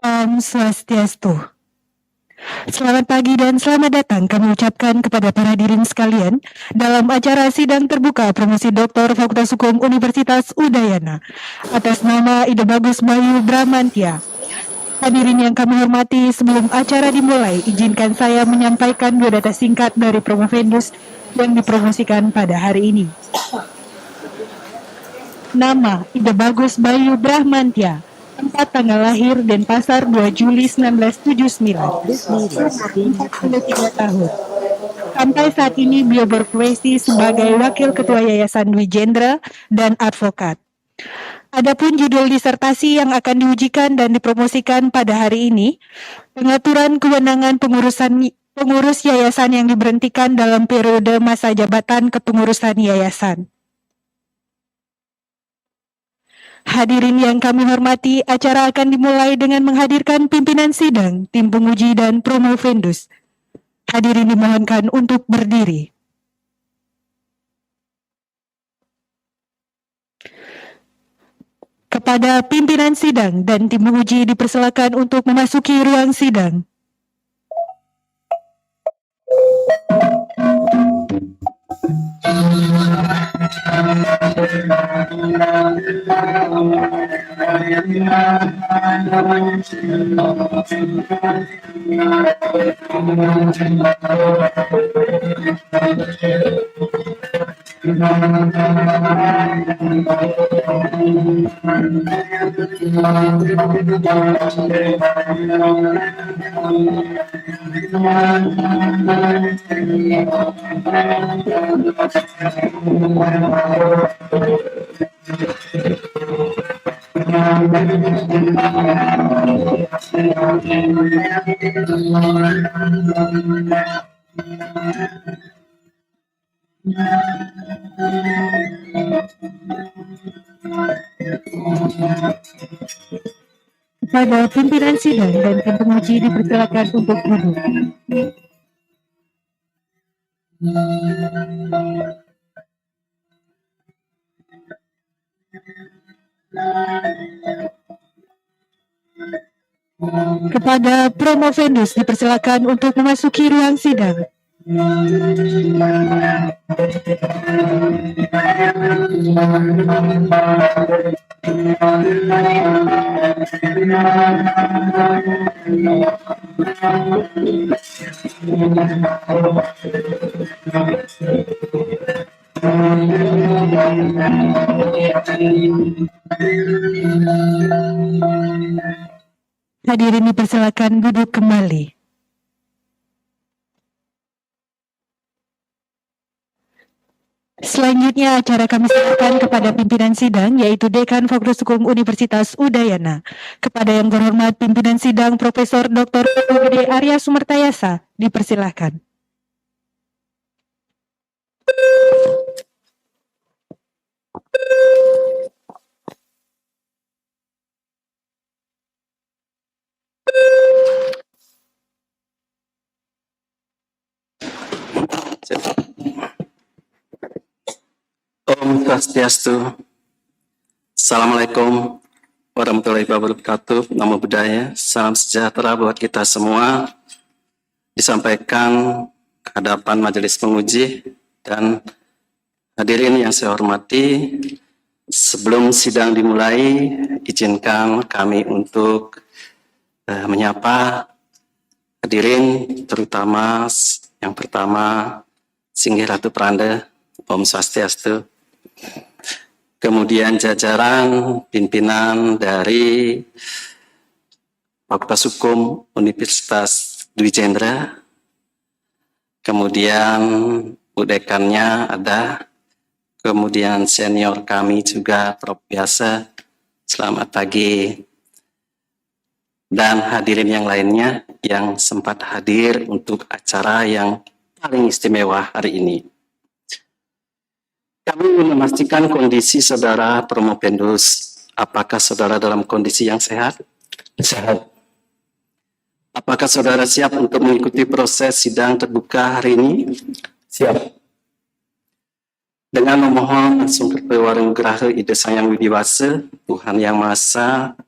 Om Swastiastu. Selamat pagi dan selamat datang kami ucapkan kepada para hadirin sekalian dalam acara sidang terbuka promosi Doktor Fakultas Hukum Universitas Udayana atas nama Ide Bagus Bayu Bramantia. Hadirin yang kami hormati, sebelum acara dimulai, izinkan saya menyampaikan dua data singkat dari Promovendus yang dipromosikan pada hari ini. Nama Ide Bagus Bayu Bramantia, tempat tanggal lahir Denpasar 2 Juli 1979, umur 43 tahun. Sampai saat ini beliau berprofesi sebagai Wakil Ketua Yayasan Dwi Jendra dan advokat. Adapun judul disertasi yang akan diujikan dan dipromosikan pada hari ini, pengaturan kewenangan pengurus yayasan yang diberhentikan dalam periode masa jabatan kepengurusan yayasan. Hadirin yang kami hormati, acara akan dimulai dengan menghadirkan pimpinan sidang, tim penguji, dan Promovendus. Hadirin dimohonkan untuk berdiri. Kepada pimpinan sidang dan tim penguji dipersilakan untuk memasuki ruang sidang. Kepada pimpinan sidang dan tim penguji dipersilakan untuk duduk. Kepada Promovendus dipersilakan untuk memasuki ruang sidang. Hadirin dipersilakan duduk kembali. Selanjutnya acara kami serahkan kepada pimpinan sidang, yaitu Dekan Fakultas Hukum Universitas Udayana. Kepada yang terhormat pimpinan sidang Profesor Dr. Gede Arya Sumertayasa, dipersilahkan. Om Swastiastu. Assalamualaikum warahmatullahi wabarakatuh. Namo Buddhaya. Salam sejahtera buat kita semua. Disampaikan ke hadapan majelis penguji dan hadirin yang saya hormati. Sebelum sidang dimulai, izinkan kami untuk menyapa hadirin, terutama yang pertama Singgih Ratu Pranda. Om Swastiastu. Kemudian jajaran pimpinan dari Fakultas Hukum Universitas Dwi Jendra. Kemudian dekannya ada. Kemudian senior kami juga Prof. Biasa. Selamat pagi. Dan hadirin yang lainnya yang sempat hadir untuk acara yang paling istimewa hari ini. Kami ingin memastikan kondisi saudara Promovendus. Apakah saudara dalam kondisi yang sehat? Sehat. Apakah saudara siap untuk mengikuti proses sidang terbuka hari ini? Siap. Dengan memohon langsung kepada Waring Graha Ide Sang Yang Widiwasa, Tuhan Yang Maha Esa,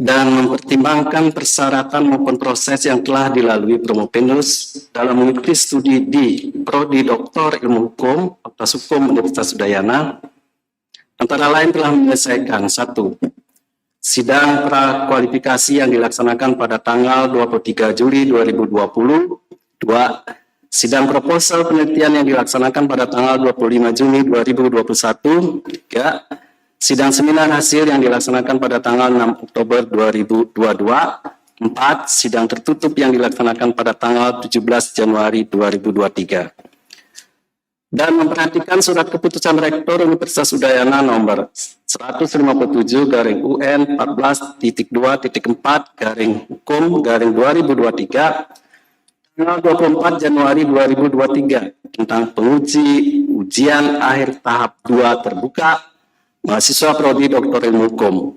dan mempertimbangkan persyaratan maupun proses yang telah dilalui Promopendus dalam mengikuti studi di Prodi Doktor Ilmu Hukum, Fakultas Hukum Universitas Udayana, antara lain telah menyelesaikan: 1. Sidang prakualifikasi yang dilaksanakan pada tanggal 23 Juli 2020. 2. Sidang proposal penelitian yang dilaksanakan pada tanggal 25 Juni 2021. 3. Sidang seminar hasil yang dilaksanakan pada tanggal 6 Oktober 2022. 4. Sidang tertutup yang dilaksanakan pada tanggal 17 Januari 2023. Dan memperhatikan surat keputusan Rektor Universitas Udayana nomor 157/UN 14.2.4/Hukum/2023 tanggal 24 Januari 2023 tentang ujian akhir tahap 2 terbuka mahasiswa Prodi Doktor Ilmu Hukum.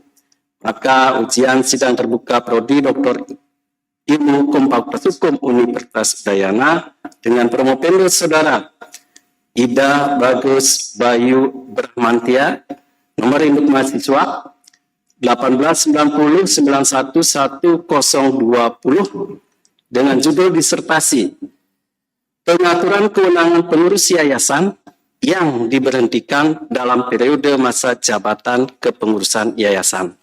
Maka ujian sidang terbuka Prodi Doktor Ilmu Hukum Fakultas Hukum Universitas Udayana dengan Promopendus Saudara Ida Bagus Bayu Brahmantia, nomor induk mahasiswa 189091120 dengan judul disertasi Pengaturan Kewenangan Pengurus Yayasan yang diberhentikan dalam periode masa jabatan kepengurusan yayasan,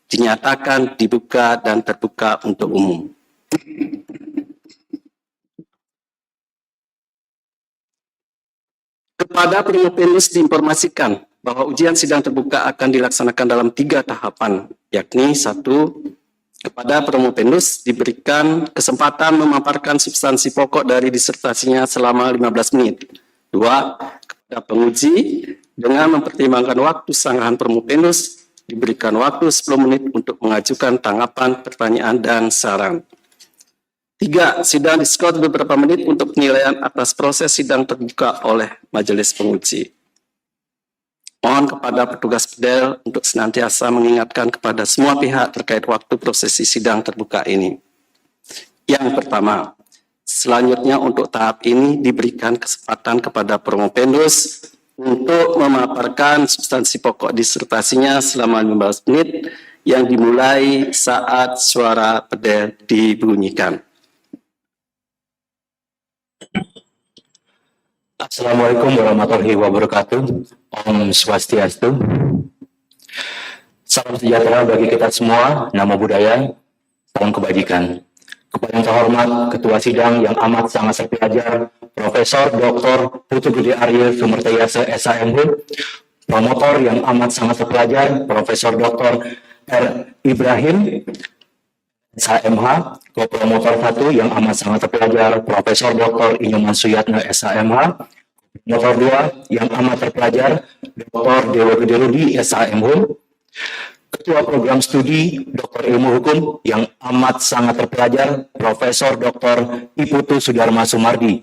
dinyatakan dibuka dan terbuka untuk umum. Kepada Promopendus diinformasikan bahwa ujian sidang terbuka akan dilaksanakan dalam 3 tahapan, yakni 1. Kepada Promopendus diberikan kesempatan memaparkan substansi pokok dari disertasinya selama 15 menit. 2. Kepada penguji dengan mempertimbangkan waktu sanggahan Promopendus diberikan waktu 10 menit untuk mengajukan tanggapan, pertanyaan, dan saran. 3. Sidang diskors beberapa menit untuk penilaian atas proses sidang terbuka oleh majelis penguji. Mohon kepada petugas PEDEL untuk senantiasa mengingatkan kepada semua pihak terkait waktu prosesi sidang terbuka ini. Yang pertama, selanjutnya untuk tahap ini diberikan kesempatan kepada Promopendus untuk memaparkan substansi pokok disertasinya selama 15 menit yang dimulai saat suara PEDEL dibunyikan. Assalamualaikum warahmatullahi wabarakatuh. Om Swastiastu. Salam sejahtera bagi kita semua. Namo Buddhaya. Salam kebajikan. Kepada yang terhormat Ketua Sidang yang amat sangat terpelajar, Profesor Dr. Putu Budi Arya Sumertayasa SAMH, promotor yang amat sangat terpelajar, Profesor Dr. R. Ibrahim SAMH, co-promotor 1 yang amat sangat terpelajar, Profesor Dr. Inyoman Suyatna SAMH, promotor 2 yang amat terpelajar, Dr. Dewa Gede Rudi SAMH, Ketua Program Studi Dr. Ilmu Hukum yang amat sangat terpelajar, Profesor Dr. Iputu Sudarma Sumardi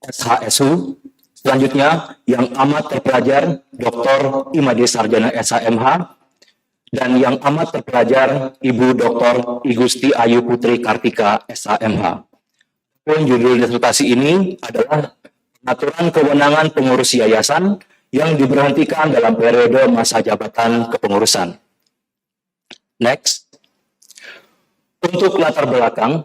SHSU. Selanjutnya yang amat terpelajar, Dr. Imade Sarjana SAMH, dan yang amat terpelajar Ibu Dr. Igusti Ayu Putri Kartika SAMH. Judul disertasi ini adalah Pengaturan Kewenangan Pengurus Yayasan yang diberhentikan dalam periode masa jabatan kepengurusan. Next. Untuk latar belakang,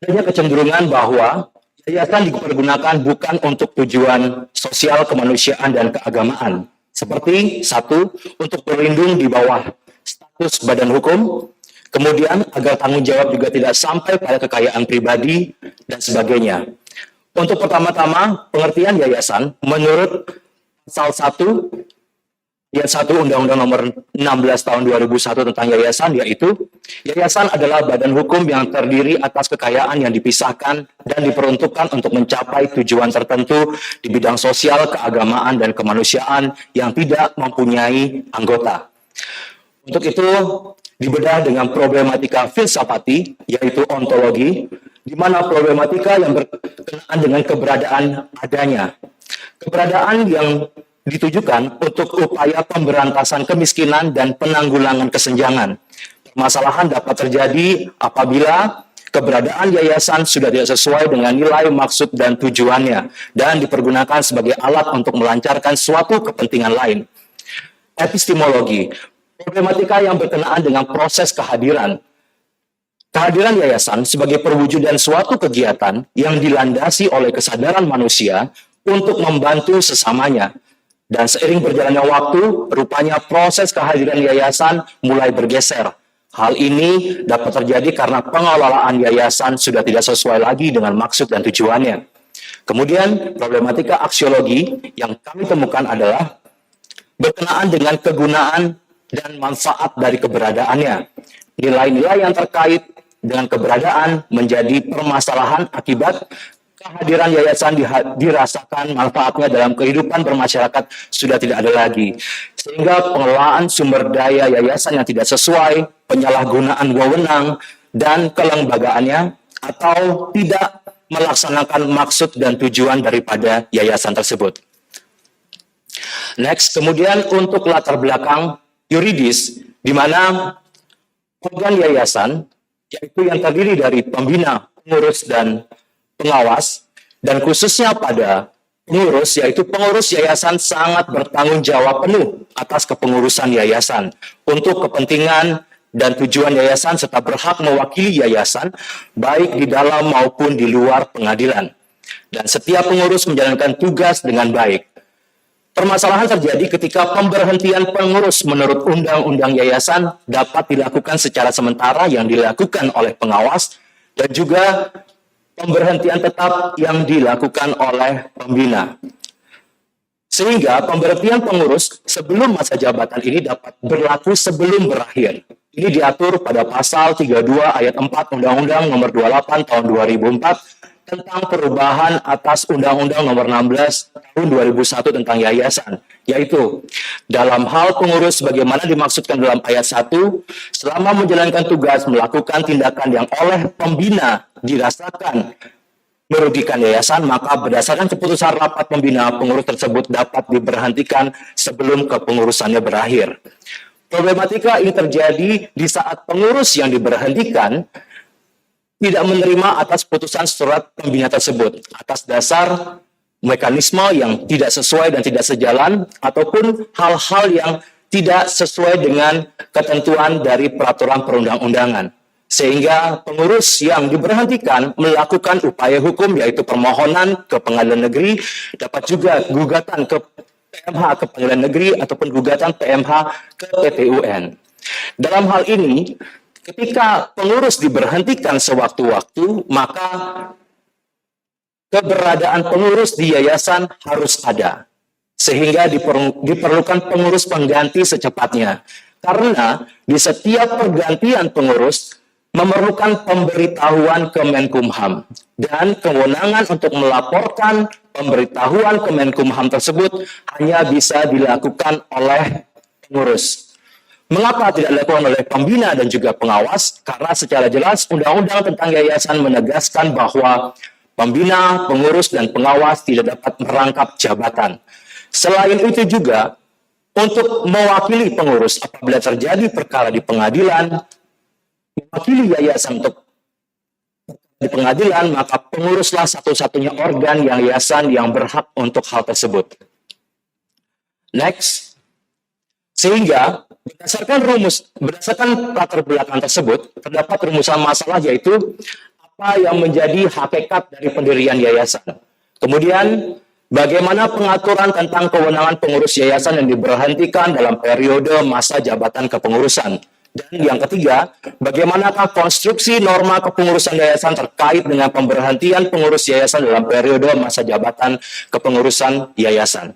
adanya kecenderungan bahwa yayasan dipergunakan bukan untuk tujuan sosial, kemanusiaan, dan keagamaan. Seperti 1. Untuk berlindung di bawah status badan hukum, kemudian agar tanggung jawab juga tidak sampai pada kekayaan pribadi, dan sebagainya. Untuk pertama-tama, pengertian yayasan menurut Pasal 1, ayat 1 Undang-Undang Nomor 16 Tahun 2001 tentang yayasan, yaitu yayasan adalah badan hukum yang terdiri atas kekayaan yang dipisahkan dan diperuntukkan untuk mencapai tujuan tertentu di bidang sosial, keagamaan, dan kemanusiaan yang tidak mempunyai anggota. Untuk itu, dibedah dengan problematika filsafati, yaitu ontologi, di mana problematika yang berkenaan dengan keberadaan adanya. Keberadaan yang ditujukan untuk upaya pemberantasan kemiskinan dan penanggulangan kesenjangan. Permasalahan dapat terjadi apabila keberadaan yayasan sudah tidak sesuai dengan nilai, maksud, dan tujuannya, dan dipergunakan sebagai alat untuk melancarkan suatu kepentingan lain. Epistemologi. problematika yang berkenaan dengan proses kehadiran. Kehadiran yayasan sebagai perwujudan suatu kegiatan yang dilandasi oleh kesadaran manusia untuk membantu sesamanya. Dan seiring berjalannya waktu, rupanya proses kehadiran yayasan mulai bergeser. Hal ini dapat terjadi karena pengelolaan yayasan sudah tidak sesuai lagi dengan maksud dan tujuannya. Kemudian, problematika aksiologi yang kami temukan adalah berkenaan dengan kegunaan dan manfaat dari keberadaannya. Nilai-nilai yang terkait dengan keberadaan menjadi permasalahan akibat kehadiran yayasan dirasakan manfaatnya dalam kehidupan bermasyarakat sudah tidak ada lagi. Sehingga pengelolaan sumber daya yayasan yang tidak sesuai, penyalahgunaan wewenang, dan kelembagaannya, atau tidak melaksanakan maksud dan tujuan daripada yayasan tersebut. Next, kemudian untuk latar belakang yuridis, di mana organ yayasan, yaitu yang terdiri dari pembina, pengurus, dan pengawas, dan khususnya pada pengurus, yaitu pengurus yayasan sangat bertanggung jawab penuh atas kepengurusan yayasan untuk kepentingan dan tujuan yayasan serta berhak mewakili yayasan baik di dalam maupun di luar pengadilan. Dan setiap pengurus menjalankan tugas dengan baik. Permasalahan terjadi ketika pemberhentian pengurus menurut undang-undang yayasan dapat dilakukan secara sementara yang dilakukan oleh pengawas dan juga pemberhentian tetap yang dilakukan oleh pembina. Sehingga pemberhentian pengurus sebelum masa jabatan ini dapat berlaku sebelum berakhir. Ini diatur pada pasal 32 ayat 4 Undang-Undang Nomor 28 Tahun 2004 tentang perubahan atas Undang-Undang Nomor 16 Tahun 2001 tentang yayasan, yaitu dalam hal pengurus sebagaimana dimaksudkan dalam ayat 1, selama menjalankan tugas melakukan tindakan yang oleh pembina dirasakan merugikan yayasan, maka berdasarkan keputusan rapat pembina, pengurus tersebut dapat diberhentikan sebelum kepengurusannya berakhir. Problematika ini terjadi di saat pengurus yang diberhentikan tidak menerima atas putusan surat pembina tersebut atas dasar mekanisme yang tidak sesuai dan tidak sejalan ataupun hal-hal yang tidak sesuai dengan ketentuan dari peraturan perundang-undangan. Sehingga pengurus yang diberhentikan melakukan upaya hukum yaitu permohonan ke pengadilan negeri, dapat juga gugatan ke PMH ke pengadilan negeri ataupun gugatan PMH ke PT UN. Dalam hal ini, ketika pengurus diberhentikan sewaktu-waktu, maka keberadaan pengurus di yayasan harus ada. Sehingga diperlukan pengurus pengganti secepatnya. Karena di setiap pergantian pengurus memerlukan pemberitahuan ke Menkumham. Dan kewenangan untuk melaporkan pemberitahuan ke Menkumham tersebut hanya bisa dilakukan oleh pengurus. Mengapa tidak dilakukan oleh pembina dan juga pengawas? Karena secara jelas undang-undang tentang yayasan menegaskan bahwa pembina, pengurus, dan pengawas tidak dapat merangkap jabatan. Selain itu juga, untuk mewakili pengurus apabila terjadi perkara di pengadilan, mewakili yayasan untuk di pengadilan, maka penguruslah satu-satunya organ yayasan yang berhak untuk hal tersebut. Next. Sehingga berdasarkan latar belakang tersebut, terdapat rumusan masalah yaitu apa yang menjadi hakikat dari pendirian yayasan. Kemudian, bagaimana pengaturan tentang kewenangan pengurus yayasan yang diberhentikan dalam periode masa jabatan kepengurusan. Dan yang ketiga, bagaimanakah konstruksi norma kepengurusan yayasan terkait dengan pemberhentian pengurus yayasan dalam periode masa jabatan kepengurusan yayasan.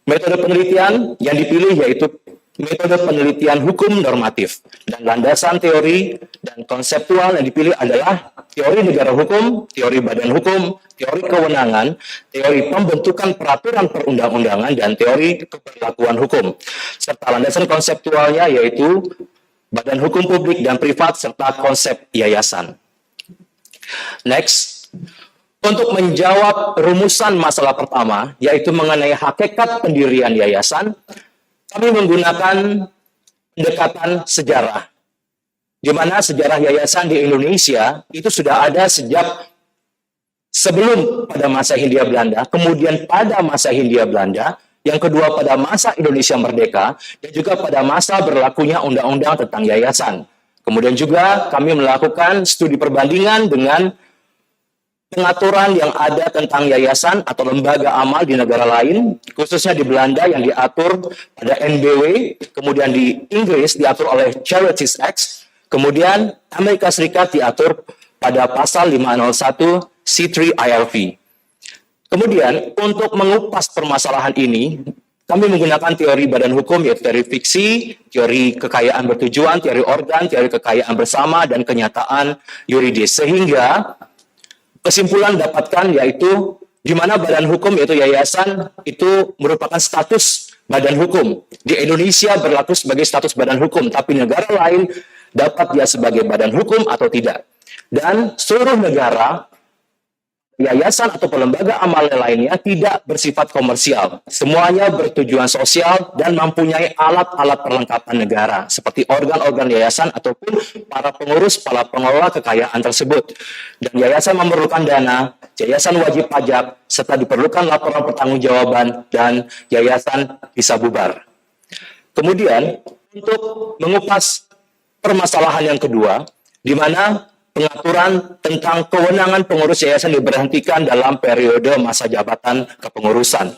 Metode penelitian yang dipilih yaitu metode penelitian hukum normatif. Dan landasan teori dan konseptual yang dipilih adalah teori negara hukum, teori badan hukum, teori kewenangan, teori pembentukan peraturan perundang-undangan, dan teori keberlakuan hukum. Serta landasan konseptualnya yaitu badan hukum publik dan privat serta konsep yayasan. Next. Untuk menjawab rumusan masalah pertama, yaitu mengenai hakikat pendirian yayasan, kami menggunakan pendekatan sejarah. Di mana sejarah yayasan di Indonesia itu sudah ada sejak sebelum pada masa Hindia Belanda, kemudian pada masa Hindia Belanda, yang kedua pada masa Indonesia Merdeka, dan juga pada masa berlakunya undang-undang tentang yayasan. Kemudian juga kami melakukan studi perbandingan dengan pengaturan yang ada tentang yayasan atau lembaga amal di negara lain, khususnya di Belanda yang diatur pada NBW, kemudian di Inggris diatur oleh Charities Act, kemudian Amerika Serikat diatur pada pasal 501 C3 IRV. Kemudian, untuk mengupas permasalahan ini, kami menggunakan teori badan hukum, yaitu teori fiksi, teori kekayaan bertujuan, teori organ, teori kekayaan bersama, dan kenyataan yuridis. Sehingga kesimpulan dapatkan yaitu di mana badan hukum, yaitu yayasan, itu merupakan status badan hukum. Di Indonesia berlaku sebagai status badan hukum, tapi negara lain dapat dia sebagai badan hukum atau tidak. Dan seluruh negara, yayasan atau lembaga amal lainnya tidak bersifat komersial. Semuanya bertujuan sosial dan mempunyai alat-alat perlengkapan negara, seperti organ-organ yayasan ataupun para pengurus, para pengelola kekayaan tersebut. Dan yayasan memerlukan dana, yayasan wajib pajak, serta diperlukan laporan pertanggungjawaban, dan yayasan bisa bubar. Kemudian, untuk mengupas permasalahan yang kedua, di mana pengaturan tentang kewenangan pengurus yayasan diberhentikan dalam periode masa jabatan kepengurusan.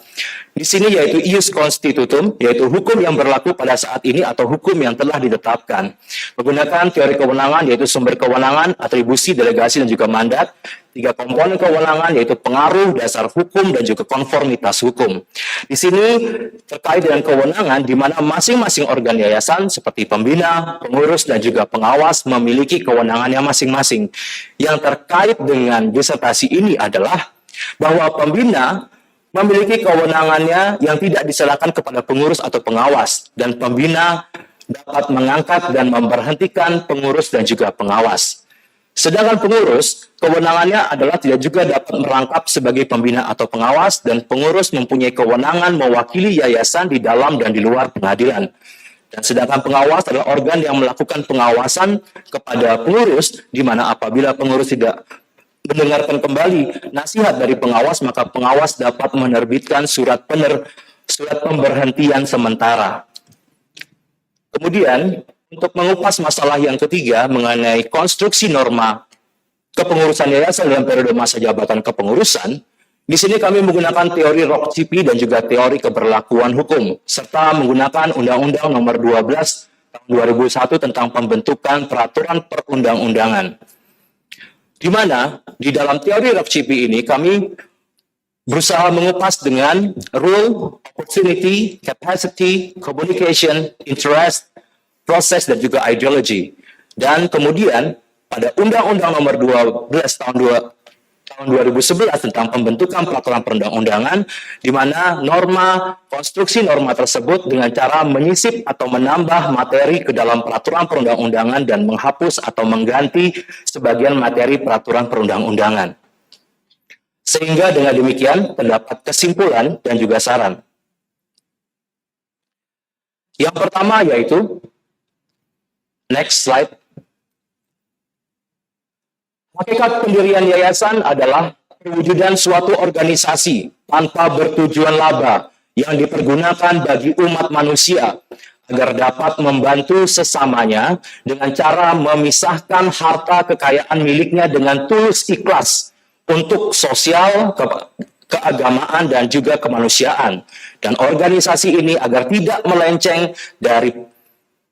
Di sini yaitu ius constitutum, yaitu hukum yang berlaku pada saat ini atau hukum yang telah ditetapkan. Menggunakan teori kewenangan yaitu sumber kewenangan, atribusi, delegasi, dan juga mandat. 3 komponen kewenangan yaitu pengaruh, dasar hukum, dan juga konformitas hukum. Di sini terkait dengan kewenangan di mana masing-masing organ yayasan seperti pembina, pengurus, dan juga pengawas memiliki kewenangannya masing-masing. Yang terkait dengan disertasi ini adalah bahwa pembina memiliki kewenangannya yang tidak diserahkan kepada pengurus atau pengawas, dan pembina dapat mengangkat dan memberhentikan pengurus dan juga pengawas. Sedangkan pengurus, kewenangannya adalah tidak juga dapat merangkap sebagai pembina atau pengawas, dan pengurus mempunyai kewenangan mewakili yayasan di dalam dan di luar pengadilan. Dan sedangkan pengawas adalah organ yang melakukan pengawasan kepada pengurus, di mana apabila pengurus tidak mendengarkan kembali nasihat dari pengawas, maka pengawas dapat menerbitkan surat pemberhentian sementara. Kemudian, untuk mengupas masalah yang ketiga mengenai konstruksi norma kepengurusan yayasan dalam periode masa jabatan kepengurusan, di sini kami menggunakan teori Rokcipi dan juga teori keberlakuan hukum, serta menggunakan Undang-Undang Nomor 12 Tahun 2001 tentang pembentukan peraturan perundang-undangan. Di mana di dalam teori Rokcipi ini kami berusaha mengupas dengan rule, opportunity, capacity, communication, interest, proses, dan juga ideology. Dan kemudian pada Undang-Undang Nomor 12 Tahun 2011 tentang pembentukan peraturan perundang-undangan, di mana konstruksi norma tersebut dengan cara menyisip atau menambah materi ke dalam peraturan perundang-undangan dan menghapus atau mengganti sebagian materi peraturan perundang-undangan. Sehingga dengan demikian terdapat kesimpulan dan juga saran. Yang pertama yaitu, next slide. Hakikat pendirian yayasan adalah perwujudan suatu organisasi tanpa bertujuan laba yang dipergunakan bagi umat manusia agar dapat membantu sesamanya dengan cara memisahkan harta kekayaan miliknya dengan tulus ikhlas untuk sosial, keagamaan, dan juga kemanusiaan. Dan organisasi ini agar tidak melenceng dari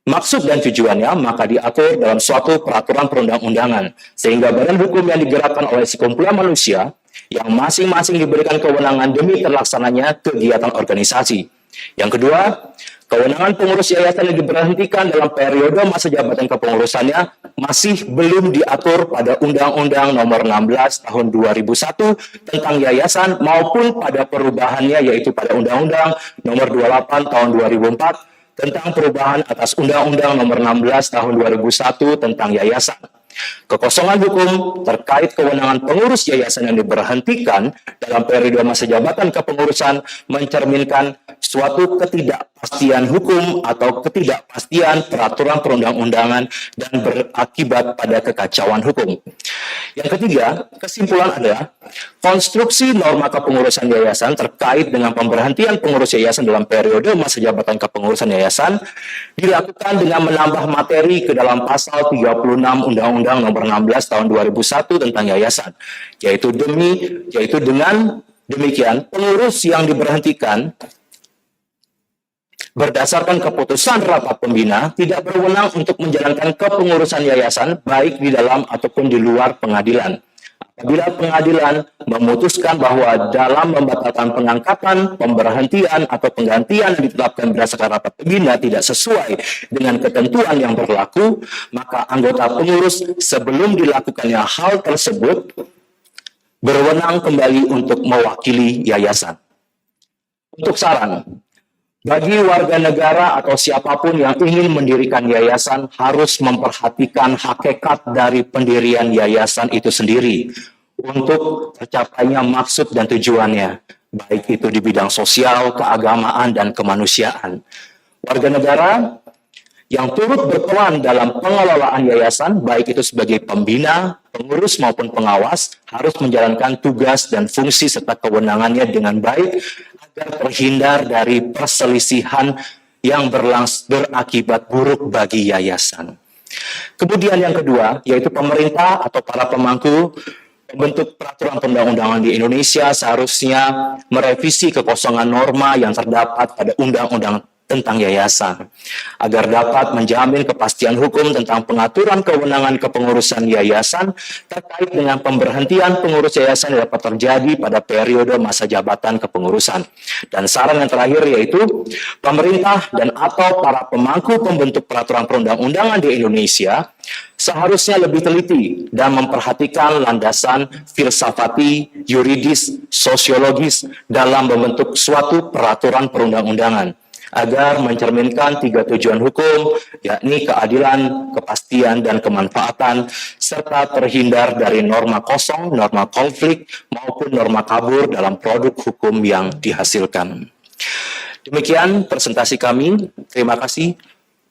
maksud dan tujuannya, maka diatur dalam suatu peraturan perundang-undangan. Sehingga badan hukum yang digerakkan oleh sekumpulan manusia, yang masing-masing diberikan kewenangan demi terlaksananya kegiatan organisasi. Yang kedua, kewenangan pengurus yayasan yang diberhentikan dalam periode masa jabatan kepengurusannya masih belum diatur pada Undang-Undang Nomor 16 Tahun 2001 tentang yayasan maupun pada perubahannya, yaitu pada Undang-Undang Nomor 28 Tahun 2004 tentang perubahan atas Undang-Undang Nomor 16 Tahun 2001 tentang yayasan. Kekosongan hukum terkait kewenangan pengurus yayasan yang diberhentikan dalam periode masa jabatan kepengurusan mencerminkan suatu ketidakpastian kepastian hukum atau ketidakpastian peraturan perundang-undangan dan berakibat pada kekacauan hukum. Yang ketiga, kesimpulan adalah konstruksi norma kepengurusan yayasan terkait dengan pemberhentian pengurus yayasan dalam periode masa jabatan kepengurusan yayasan dilakukan dengan menambah materi ke dalam pasal 36 Undang-Undang Nomor 16 Tahun 2001 tentang yayasan, yaitu dengan demikian pengurus yang diberhentikan berdasarkan keputusan rapat pembina tidak berwenang untuk menjalankan kepengurusan yayasan baik di dalam ataupun di luar pengadilan. Apabila pengadilan memutuskan bahwa dalam membatalkan pengangkatan, pemberhentian, atau penggantian yang ditetapkan berdasarkan rapat pembina tidak sesuai dengan ketentuan yang berlaku, maka anggota pengurus sebelum dilakukannya hal tersebut berwenang kembali untuk mewakili yayasan. Untuk saran, bagi warga negara atau siapapun yang ingin mendirikan yayasan harus memperhatikan hakikat dari pendirian yayasan itu sendiri untuk tercapainya maksud dan tujuannya, baik itu di bidang sosial, keagamaan, dan kemanusiaan. Warga negara yang turut berperan dalam pengelolaan yayasan, baik itu sebagai pembina, pengurus maupun pengawas, harus menjalankan tugas dan fungsi serta kewenangannya dengan baik agar terhindar dari perselisihan yang berakibat buruk bagi yayasan. Kemudian yang kedua, yaitu pemerintah atau para pemangku pembentuk peraturan perundang-undangan di Indonesia seharusnya merevisi kekosongan norma yang terdapat pada undang-undang tentang yayasan, agar dapat menjamin kepastian hukum tentang pengaturan kewenangan kepengurusan yayasan terkait dengan pemberhentian pengurus yayasan yang dapat terjadi pada periode masa jabatan kepengurusan. Dan saran yang terakhir yaitu pemerintah dan atau para pemangku pembentuk peraturan perundang-undangan di Indonesia seharusnya lebih teliti dan memperhatikan landasan filsafati, yuridis, sosiologis dalam membentuk suatu peraturan perundang-undangan, agar mencerminkan 3 tujuan hukum, yakni keadilan, kepastian, dan kemanfaatan, serta terhindar dari norma kosong, norma konflik, maupun norma kabur dalam produk hukum yang dihasilkan. Demikian presentasi kami. Terima kasih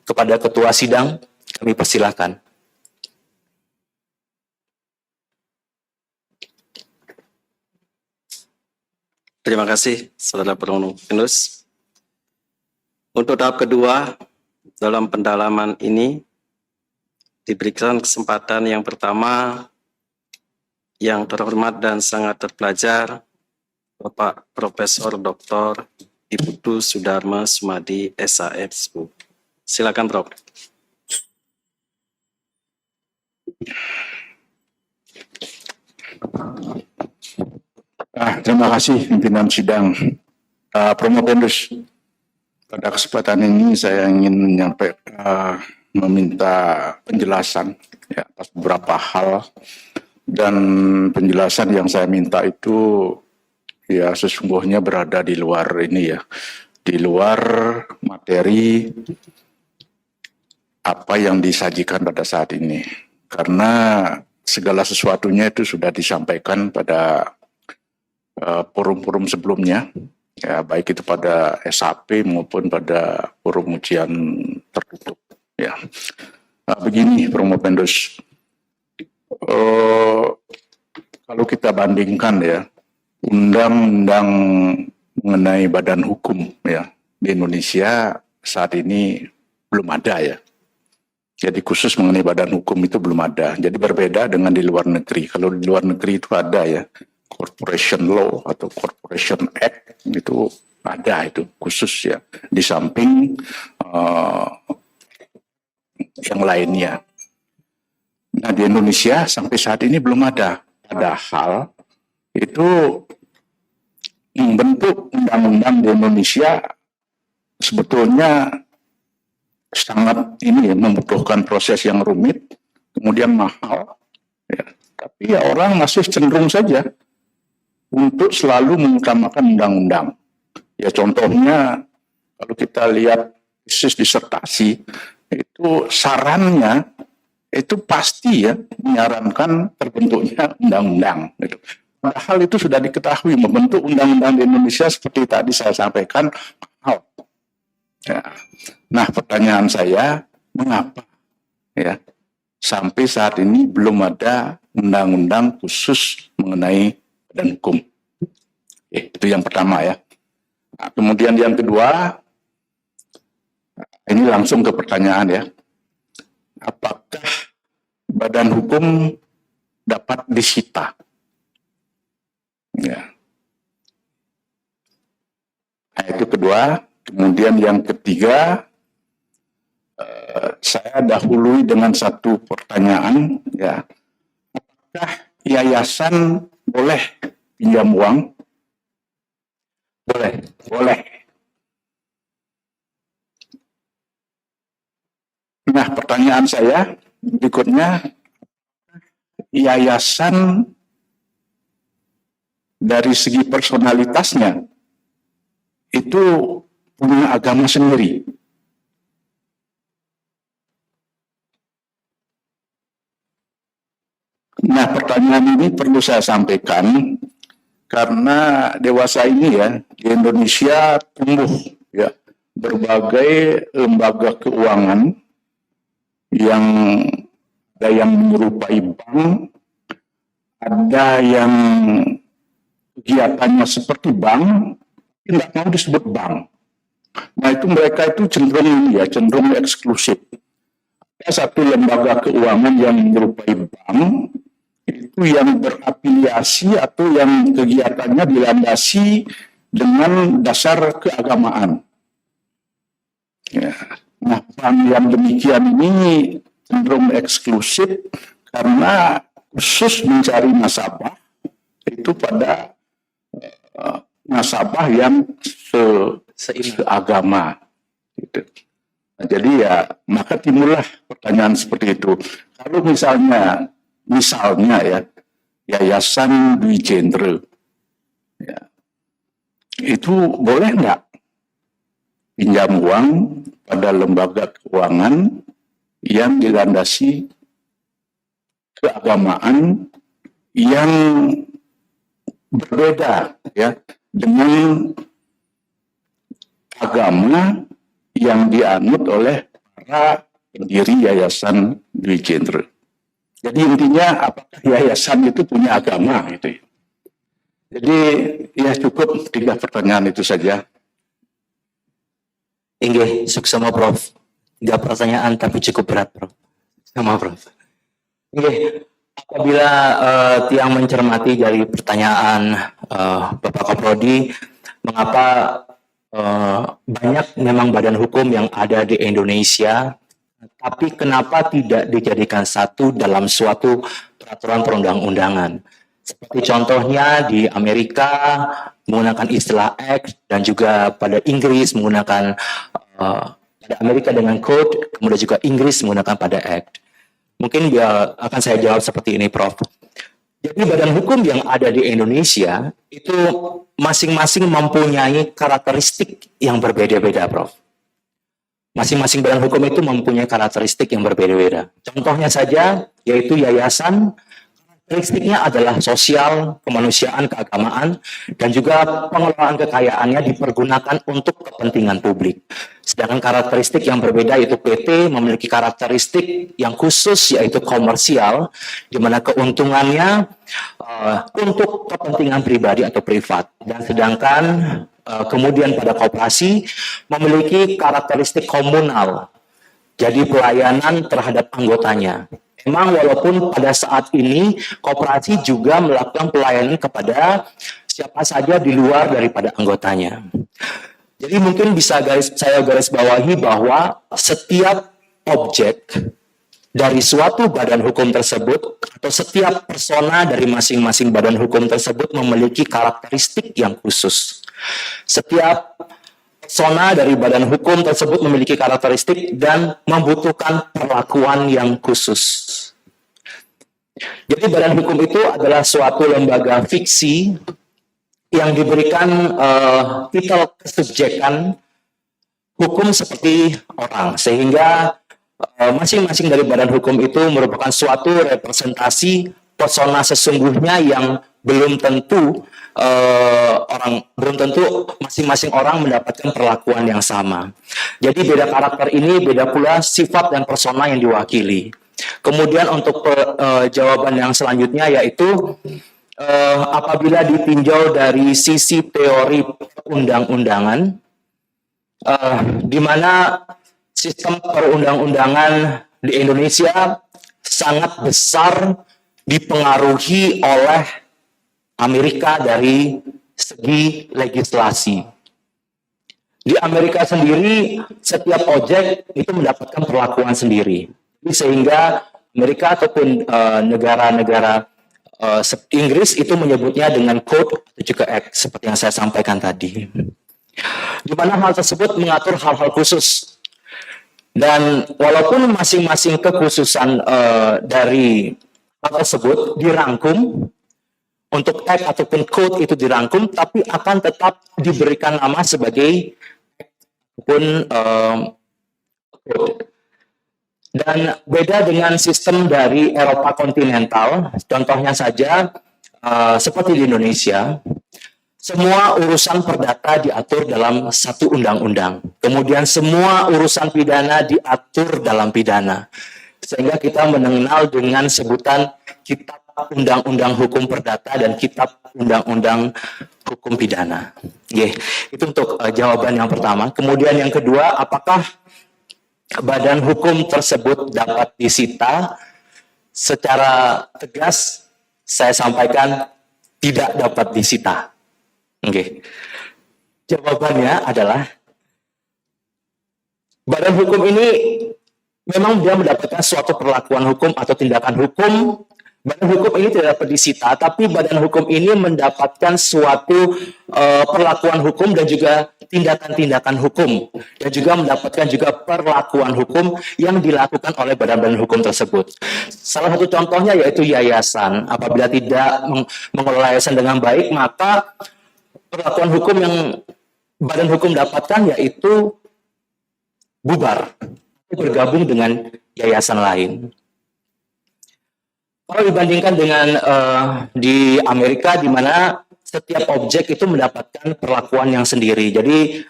kepada Ketua Sidang. Kami persilahkan. Terima kasih, Saudara Penulis. Untuk tahap kedua, dalam pendalaman ini diberikan kesempatan yang pertama yang terhormat dan sangat terpelajar, Bapak Profesor Dr. Iputu Sudarma Sumadi, SAF. Silakan, Prof. Terima kasih pimpinan sidang. Promopendus, pada kesempatan ini saya ingin meminta penjelasan ya, atas beberapa hal, dan penjelasan yang saya minta itu ya sesungguhnya berada di luar ini ya, di luar materi apa yang disajikan pada saat ini, karena segala sesuatunya itu sudah disampaikan pada forum-forum sebelumnya. Ya, baik itu pada SAP maupun pada forum ujian tertutup. Ya, begini, Promopendus, kalau kita bandingkan ya, undang-undang mengenai badan hukum ya di Indonesia saat ini belum ada ya. Jadi khusus mengenai badan hukum itu belum ada. Jadi berbeda dengan di luar negeri. Kalau di luar negeri itu ada ya. Corporation Law atau Corporation Act itu ada, itu khusus ya, di samping yang lainnya. Nah, di Indonesia sampai saat ini belum ada. Padahal itu membentuk undang-undang di Indonesia sebetulnya sangat ini ya, membutuhkan proses yang rumit, kemudian mahal ya. Tapi ya orang masih cenderung saja untuk selalu mengutamakan undang-undang. Ya contohnya kalau kita lihat tesis disertasi itu sarannya itu pasti ya menyarankan terbentuknya undang-undang. Gitu. Padahal itu sudah diketahui membentuk undang-undang di Indonesia seperti tadi saya sampaikan mahal. Ya. Nah, pertanyaan saya, mengapa ya sampai saat ini belum ada undang-undang khusus mengenai badan hukum? Itu yang pertama ya. Nah, kemudian yang kedua, ini langsung ke pertanyaan ya. Apakah badan hukum dapat disita? Ya. Nah, itu kedua. Kemudian yang ketiga, saya dahului dengan satu pertanyaan, ya. Apakah yayasan boleh pinjam uang? Boleh, boleh. Nah, pertanyaan saya berikutnya, yayasan dari segi personalitasnya itu punya agama sendiri. Nah, pertanyaan ini perlu saya sampaikan karena dewasa ini ya di Indonesia tumbuh ya berbagai lembaga keuangan yang ada yang menyerupai bank, ada yang kegiatannya seperti bank, tidak mau disebut bank. Nah, itu mereka itu cenderung eksklusif. Ada satu lembaga keuangan yang menyerupai bank, itu yang berafiliasi atau yang kegiatannya dilandasi dengan dasar keagamaan. Ya. Nah, bank yang demikian ini cenderung eksklusif karena khusus mencari nasabah itu pada nasabah yang seagama. Gitu. Nah, jadi ya maka timbullah pertanyaan seperti itu. Kalau misalnya ya Yayasan Dwi Jendra, ya, itu boleh nggak pinjam uang pada lembaga keuangan yang dilandasi keagamaan yang berbeda ya dengan agama yang dianut oleh para pendiri Yayasan Dwi Jendra. Jadi intinya apakah yayasan itu punya agama gitu ya. Jadi ya cukup 3 pertanyaan itu saja. Inggih, suksema Prof. 3 pertanyaan tapi cukup berat, Prof. Sama Prof. Inggih, apabila tiang mencermati dari pertanyaan Bapak Kaprodi, mengapa banyak memang badan hukum yang ada di Indonesia, tapi kenapa tidak dijadikan satu dalam suatu peraturan perundang-undangan? Seperti contohnya di Amerika menggunakan istilah Act dan juga pada Inggris menggunakan pada Amerika dengan Code, kemudian juga Inggris menggunakan pada Act. Mungkin akan saya jawab seperti ini, Prof. Jadi badan hukum yang ada di Indonesia itu masing-masing mempunyai karakteristik yang berbeda-beda, Prof. Masing-masing badan hukum itu mempunyai karakteristik yang berbeda-beda. Contohnya saja, yaitu yayasan, karakteristiknya adalah sosial, kemanusiaan, keagamaan, dan juga pengelolaan kekayaannya dipergunakan untuk kepentingan publik. Sedangkan karakteristik yang berbeda yaitu PT memiliki karakteristik yang khusus yaitu komersial, di mana keuntungannya untuk kepentingan pribadi atau privat. Dan sedangkan kemudian pada koperasi memiliki karakteristik komunal, jadi pelayanan terhadap anggotanya. Memang walaupun pada saat ini koperasi juga melakukan pelayanan kepada siapa saja di luar daripada anggotanya. Jadi mungkin bisa saya garis bawahi bahwa setiap objek dari suatu badan hukum tersebut atau setiap persona dari masing-masing badan hukum tersebut memiliki karakteristik yang khusus. Setiap persona dari badan hukum tersebut memiliki karakteristik dan membutuhkan perlakuan yang khusus. Jadi badan hukum itu adalah suatu lembaga fiksi yang diberikan titel kesubjektan hukum seperti orang, sehingga masing-masing dari badan hukum itu merupakan suatu representasi persona sesungguhnya yang belum tentu belum tentu masing-masing orang mendapatkan perlakuan yang sama. Jadi beda karakter ini beda pula sifat dan persona yang diwakili. Kemudian untuk jawaban yang selanjutnya yaitu apabila ditinjau dari sisi teori perundang-undangan, di mana sistem perundang-undangan di Indonesia sangat besar dipengaruhi oleh Amerika dari segi legislasi. Di Amerika sendiri, setiap objek itu mendapatkan perlakuan sendiri. Sehingga Amerika ataupun negara-negara Inggris itu menyebutnya dengan code atau juga act, seperti yang saya sampaikan tadi. Di mana hal tersebut mengatur hal-hal khusus. Dan walaupun masing-masing kekhususan dari hal tersebut dirangkum, untuk act ataupun code itu dirangkum, tapi akan tetap diberikan nama sebagai pun code. Dan beda dengan sistem dari Eropa kontinental, contohnya saja seperti di Indonesia, semua urusan perdata diatur dalam satu undang-undang. Kemudian semua urusan pidana diatur dalam pidana. Sehingga kita mengenal dengan sebutan kitab Undang-Undang Hukum Perdata dan Kitab Undang-Undang Hukum Pidana. Itu untuk jawaban yang pertama. Kemudian yang kedua, apakah badan hukum tersebut dapat disita? Secara tegas saya sampaikan tidak dapat disita. Jawabannya adalah badan hukum ini memang dia mendapatkan suatu perlakuan hukum atau tindakan hukum. Badan hukum ini tidak dapat disita, tapi badan hukum ini mendapatkan suatu perlakuan hukum dan juga tindakan-tindakan hukum, dan juga mendapatkan juga perlakuan hukum yang dilakukan oleh badan-badan hukum tersebut. Salah satu contohnya yaitu yayasan. Apabila tidak mengelola yayasan dengan baik, maka perlakuan hukum yang badan hukum dapatkan yaitu bubar, bergabung dengan yayasan lain. Kalau dibandingkan dengan di Amerika, di mana setiap objek itu mendapatkan perlakuan yang sendiri, jadi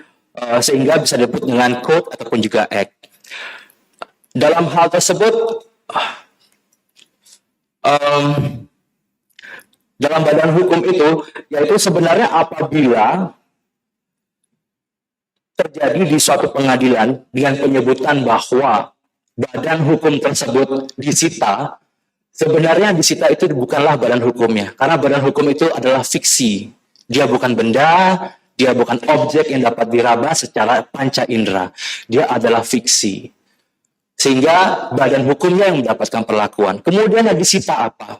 sehingga bisa disebut dengan code ataupun juga act. Dalam hal tersebut, dalam badan hukum itu, yaitu sebenarnya apabila terjadi di suatu pengadilan dengan penyebutan bahwa badan hukum tersebut disita, sebenarnya disita itu bukanlah badan hukumnya, karena badan hukum itu adalah fiksi. Dia bukan benda, dia bukan objek yang dapat diraba secara panca indera. Dia adalah fiksi. Sehingga badan hukumnya yang mendapatkan perlakuan. Kemudian yang disita apa?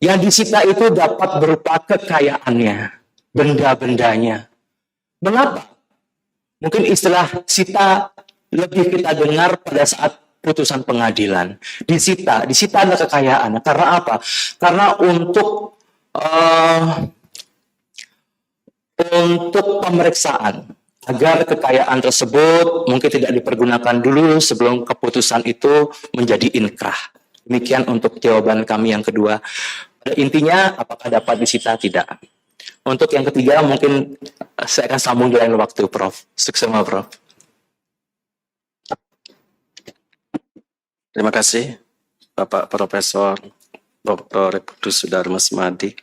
Yang disita itu dapat berupa kekayaannya, benda-bendanya. Mengapa? Mungkin istilah sita lebih kita dengar pada saat putusan pengadilan. Disita adalah kekayaan. Karena apa? Karena untuk pemeriksaan, agar kekayaan tersebut mungkin tidak dipergunakan dulu sebelum keputusan itu menjadi inkrah. Demikian untuk jawaban kami yang kedua. Pada intinya, apakah dapat disita? Tidak. Untuk yang ketiga, mungkin saya akan sambung di lain waktu, Prof. Sukses, Prof. Terima kasih, Bapak Profesor Dr. Kudus Sudarmasmadi.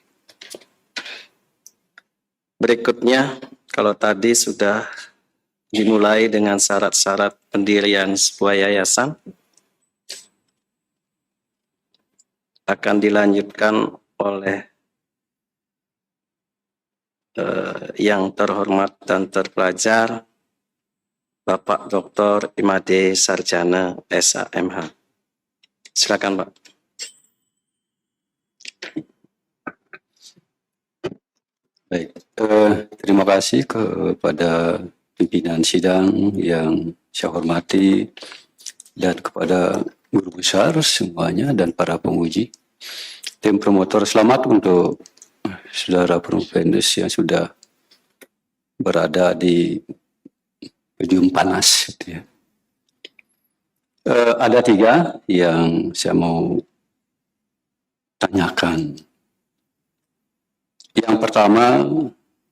Berikutnya, kalau tadi sudah dimulai dengan syarat-syarat pendirian sebuah yayasan, akan dilanjutkan oleh yang terhormat dan terpelajar Bapak Dr. Imade Sarjana SAMH. Silakan, Pak. Baik, terima kasih kepada pimpinan sidang yang saya hormati dan kepada guru besar semuanya dan para penguji. Tim promotor, selamat untuk saudara Provenus yang sudah berada di podium panas. Gitu ya. Ada 3 yang saya mau tanyakan. Yang pertama,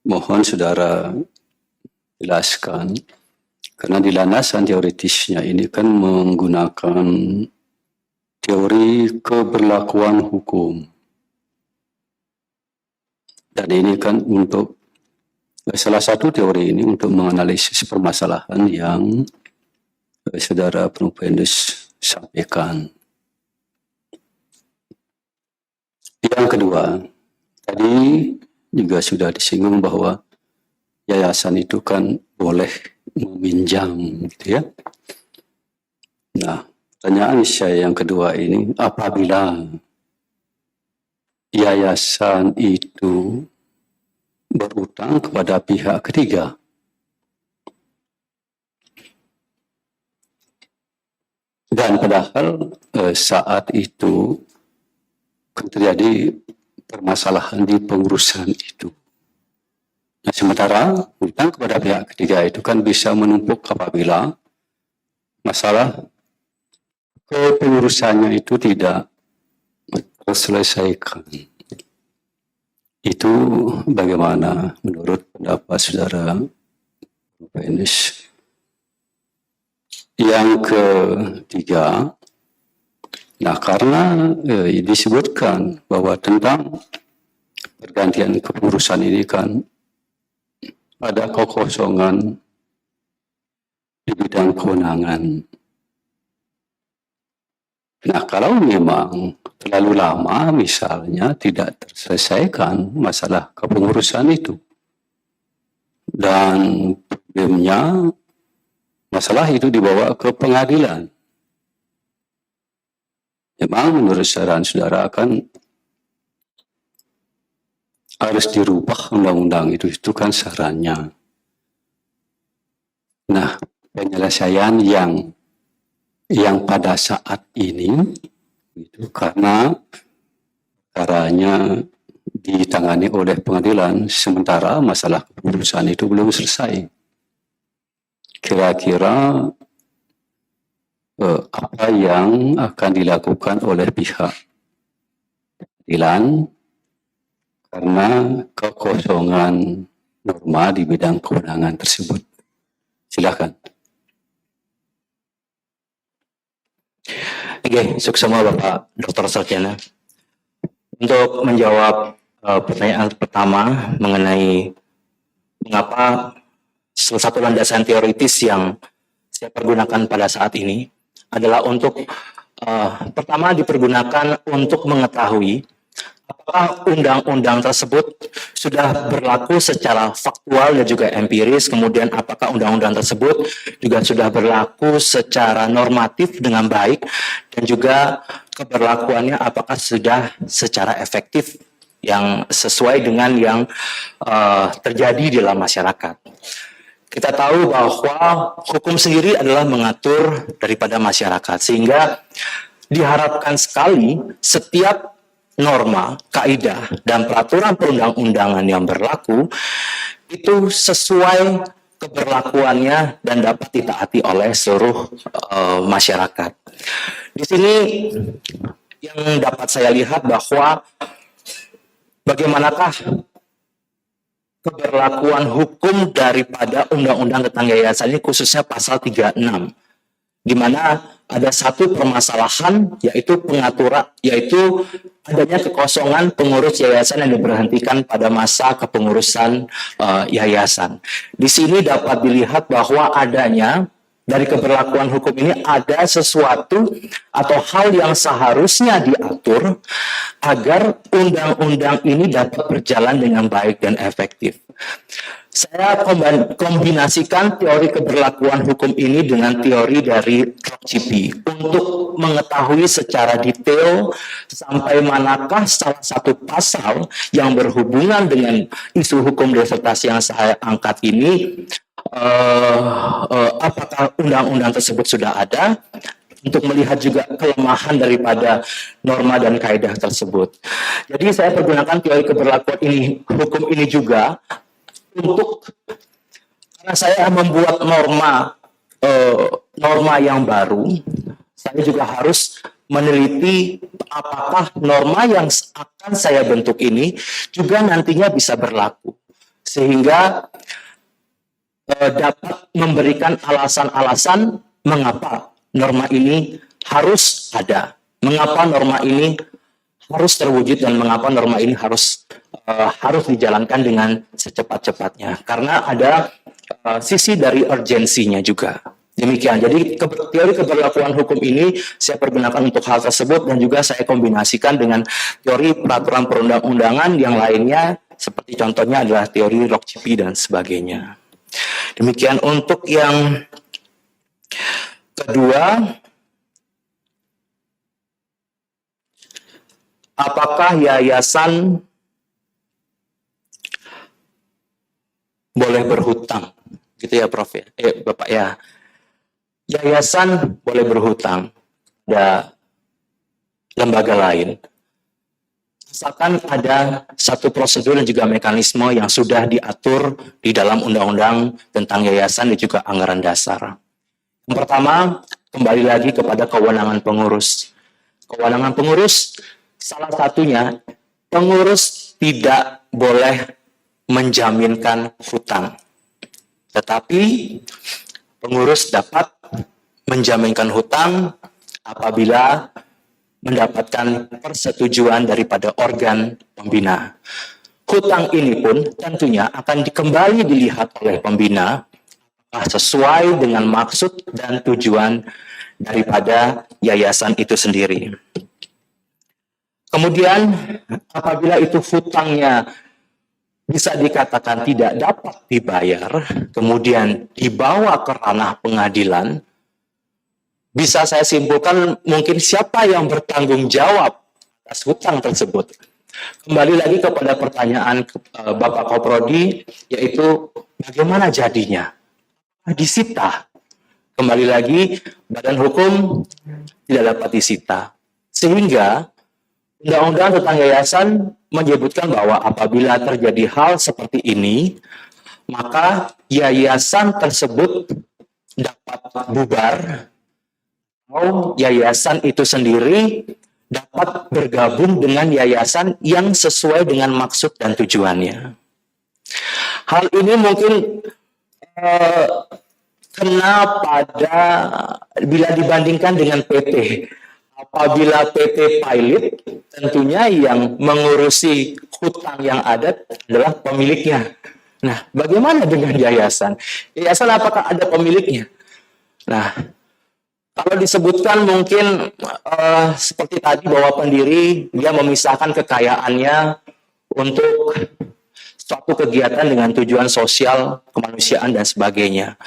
mohon saudara jelaskan, karena di landasan teoritisnya ini kan menggunakan teori keberlakuan hukum. Dan ini kan untuk salah satu teori ini untuk menganalisis permasalahan yang saudara Provenus sampaikan. Yang kedua, tadi juga sudah disinggung bahwa yayasan itu kan boleh meminjam, gitu ya. Nah, pertanyaan saya yang kedua ini, apabila yayasan itu berutang kepada pihak ketiga, dan padahal saat itu kan terjadi permasalahan di pengurusan itu. Nah, sementara utang kepada pihak ketiga itu kan bisa menumpuk apabila masalah kepengurusannya itu tidak terselesaikan. Itu bagaimana menurut pendapat saudara Provenus? Yang ketiga, nah karena disebutkan bahwa tentang pergantian kepengurusan ini kan ada kekosongan di bidang kewenangan. Nah, kalau memang terlalu lama misalnya tidak terselesaikan masalah kepengurusan itu, dan problemnya masalah itu dibawa ke pengadilan, memang menurut saran saudara akan harus dirubah undang-undang itu kan sarannya. Nah, penyelesaian yang pada saat ini itu karena perkaranya ditangani oleh pengadilan, sementara masalah kepengurusan itu belum selesai. Kira-kira apa yang akan dilakukan oleh pihak pengadilan karena kekosongan norma di bidang kewenangan tersebut? Silakan. Oke, suksema Bapak Dr. Sarjana. Untuk menjawab pertanyaan pertama mengenai mengapa salah satu landasan teoritis yang saya pergunakan pada saat ini adalah untuk pertama dipergunakan untuk mengetahui apakah undang-undang tersebut sudah berlaku secara faktual dan juga empiris, kemudian apakah undang-undang tersebut juga sudah berlaku secara normatif dengan baik, dan juga keberlakuannya apakah sudah secara efektif yang sesuai dengan yang terjadi di dalam masyarakat. Kita tahu bahwa hukum sendiri adalah mengatur daripada masyarakat, sehingga diharapkan sekali setiap norma, kaidah, dan peraturan perundang-undangan yang berlaku itu sesuai keberlakuannya dan dapat ditaati oleh seluruh masyarakat. Di sini yang dapat saya lihat bahwa bagaimanakah keberlakuan hukum daripada Undang-Undang tentang Yayasan ini, khususnya pasal 36, di mana ada satu permasalahan yaitu adanya kekosongan pengurus yayasan yang diberhentikan pada masa kepengurusan yayasan. Di sini dapat dilihat bahwa adanya dari keberlakuan hukum ini ada sesuatu atau hal yang seharusnya diatur agar undang-undang ini dapat berjalan dengan baik dan efektif. Saya kombinasikan teori keberlakuan hukum ini dengan teori dari Rocchipi untuk mengetahui secara detail sampai manakah salah satu pasal yang berhubungan dengan isu hukum disertasi yang saya angkat ini, apakah undang-undang tersebut sudah ada, untuk melihat juga kelemahan daripada norma dan kaidah tersebut. Jadi saya pergunakan teori keberlakuan ini, hukum ini juga karena saya membuat norma yang baru, saya juga harus meneliti apakah norma yang akan saya bentuk ini juga nantinya bisa berlaku. Sehingga dapat memberikan alasan-alasan mengapa norma ini harus ada, mengapa norma ini harus terwujud, dan mengapa norma ini harus dijalankan dengan secepat-cepatnya. Karena ada sisi dari urgensinya juga. Demikian. Jadi teori keberlakuan hukum ini saya pergunakan untuk hal tersebut, dan juga saya kombinasikan dengan teori peraturan perundang-undangan yang lainnya, seperti contohnya adalah teori Locke-Cippi dan sebagainya. Demikian. Untuk yang kedua, apakah yayasan boleh berhutang? Gitu ya, Prof. Bapak ya. Yayasan boleh berhutang pada lembaga lain, asalkan ada satu prosedur dan juga mekanisme yang sudah diatur di dalam undang-undang tentang yayasan dan juga anggaran dasar. Yang pertama, kembali lagi kepada kewenangan pengurus. Kewenangan pengurus, salah satunya, pengurus tidak boleh menjaminkan hutang. Tetapi pengurus dapat menjaminkan hutang apabila mendapatkan persetujuan daripada organ pembina. Hutang ini pun tentunya akan kembali dilihat oleh pembina sesuai dengan maksud dan tujuan daripada yayasan itu sendiri. Kemudian apabila itu hutangnya bisa dikatakan tidak dapat dibayar, kemudian dibawa ke ranah pengadilan, bisa saya simpulkan mungkin siapa yang bertanggung jawab atas hutang tersebut. Kembali lagi kepada pertanyaan Bapak Koprodi, yaitu bagaimana jadinya? Disita. Kembali lagi, badan hukum tidak dapat disita. Sehingga Undang-Undang tentang yayasan menyebutkan bahwa apabila terjadi hal seperti ini, maka yayasan tersebut dapat bubar, atau yayasan itu sendiri dapat bergabung dengan yayasan yang sesuai dengan maksud dan tujuannya. Hal ini mungkin kena pada bila dibandingkan dengan PT. Apabila PT Pilot, tentunya yang mengurusi hutang yang ada adalah pemiliknya. Nah, bagaimana dengan yayasan? Yayasan apakah ada pemiliknya? Nah, kalau disebutkan mungkin seperti tadi bahwa pendiri dia memisahkan kekayaannya untuk suatu kegiatan dengan tujuan sosial, kemanusiaan, dan sebagainya.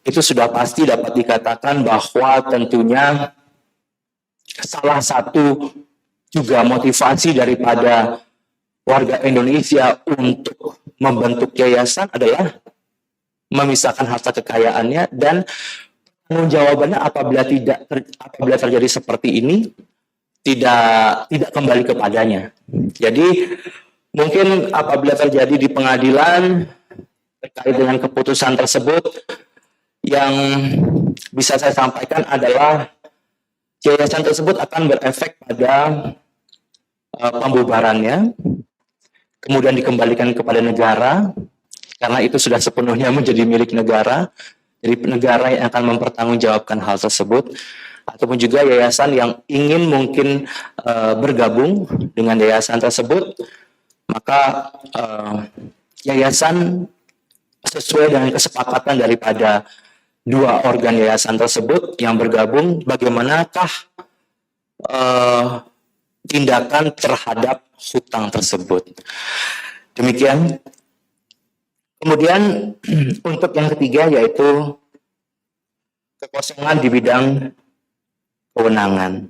Itu sudah pasti dapat dikatakan bahwa tentunya salah satu juga motivasi daripada warga Indonesia untuk membentuk yayasan adalah memisahkan harta kekayaannya, dan jawabannya apabila terjadi seperti ini tidak kembali kepadanya. Jadi mungkin apabila terjadi di pengadilan terkait dengan keputusan tersebut, yang bisa saya sampaikan adalah yayasan tersebut akan berefek pada pembubarannya, kemudian dikembalikan kepada negara, karena itu sudah sepenuhnya menjadi milik negara. Jadi negara yang akan mempertanggungjawabkan hal tersebut, ataupun juga yayasan yang ingin mungkin bergabung dengan yayasan tersebut, maka yayasan sesuai dengan kesepakatan daripada dua organ yayasan tersebut yang bergabung, bagaimanakah tindakan terhadap hutang tersebut. Demikian. Kemudian untuk yang ketiga yaitu kekosongan di bidang kewenangan.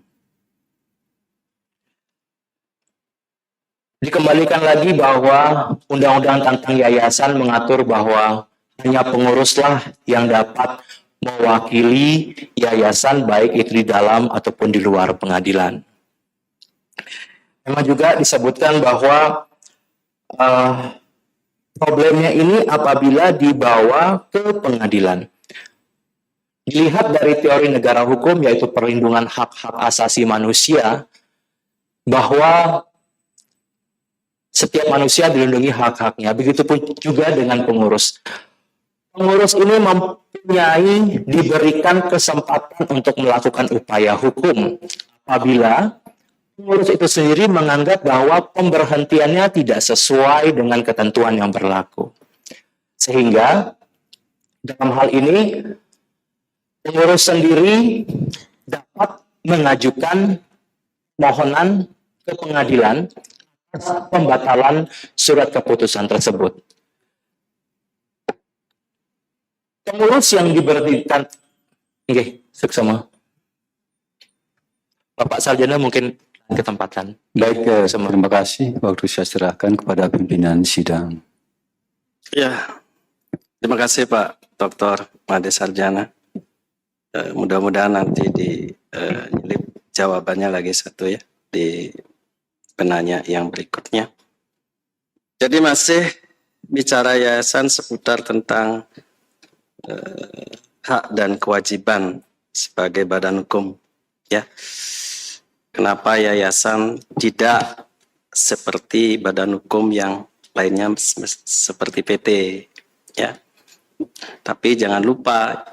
Dikembalikan lagi bahwa Undang-Undang tentang Yayasan mengatur bahwa hanya penguruslah yang dapat mewakili yayasan baik itu di dalam ataupun di luar pengadilan. Memang juga disebutkan bahwa problemnya ini apabila dibawa ke pengadilan. Dilihat dari teori negara hukum, yaitu perlindungan hak-hak asasi manusia, bahwa setiap manusia dilindungi hak-haknya. Begitupun juga dengan pengurus. Pengurus ini diberikan kesempatan untuk melakukan upaya hukum apabila pengurus itu sendiri menganggap bahwa pemberhentiannya tidak sesuai dengan ketentuan yang berlaku. Sehingga dalam hal ini pengurus sendiri dapat mengajukan mohonan ke pengadilan atas pembatalan surat keputusan tersebut. Pengurus yang diberhentikan, seksama. Bapak Sarjana mungkin ketempatan. Baik, terima kasih. Waktu saya serahkan kepada pimpinan sidang. Ya, terima kasih Pak Dr. Made Sarjana. Mudah-mudahan nanti nyelip jawabannya lagi satu ya di penanya yang berikutnya. Jadi masih bicara yayasan seputar tentang hak dan kewajiban sebagai badan hukum ya. Kenapa yayasan tidak seperti badan hukum yang lainnya seperti PT ya. Tapi jangan lupa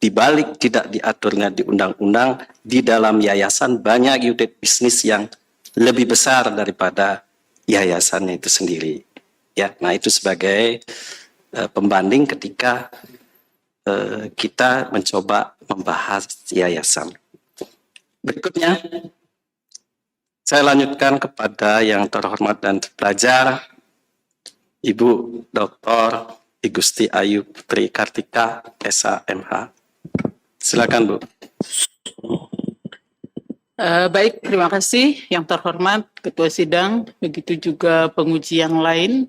di balik tidak diaturnya di undang-undang, di dalam yayasan banyak unit bisnis yang lebih besar daripada yayasannya itu sendiri ya. Nah, itu sebagai pembanding ketika kita mencoba membahas yayasan. Berikutnya, saya lanjutkan kepada yang terhormat dan terpelajar, Ibu Dr. Igusti Ayu Putri Kartika, SHMH. Silakan, Bu. Baik, terima kasih yang terhormat Ketua Sidang, begitu juga penguji yang lain.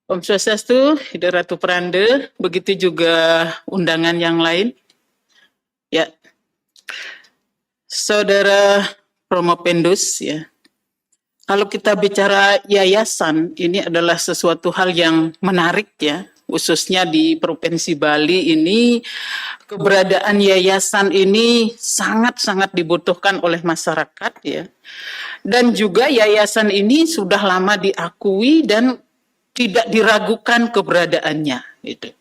Om Swastiastu, Ida Ratu Pranda, begitu juga undangan yang lain. Ya, Saudara Promopendus, ya. Kalau kita bicara yayasan, ini adalah sesuatu hal yang menarik ya, khususnya di Provinsi Bali ini keberadaan yayasan ini sangat-sangat dibutuhkan oleh masyarakat ya. Dan juga yayasan ini sudah lama diakui dan tidak diragukan keberadaannya gitu.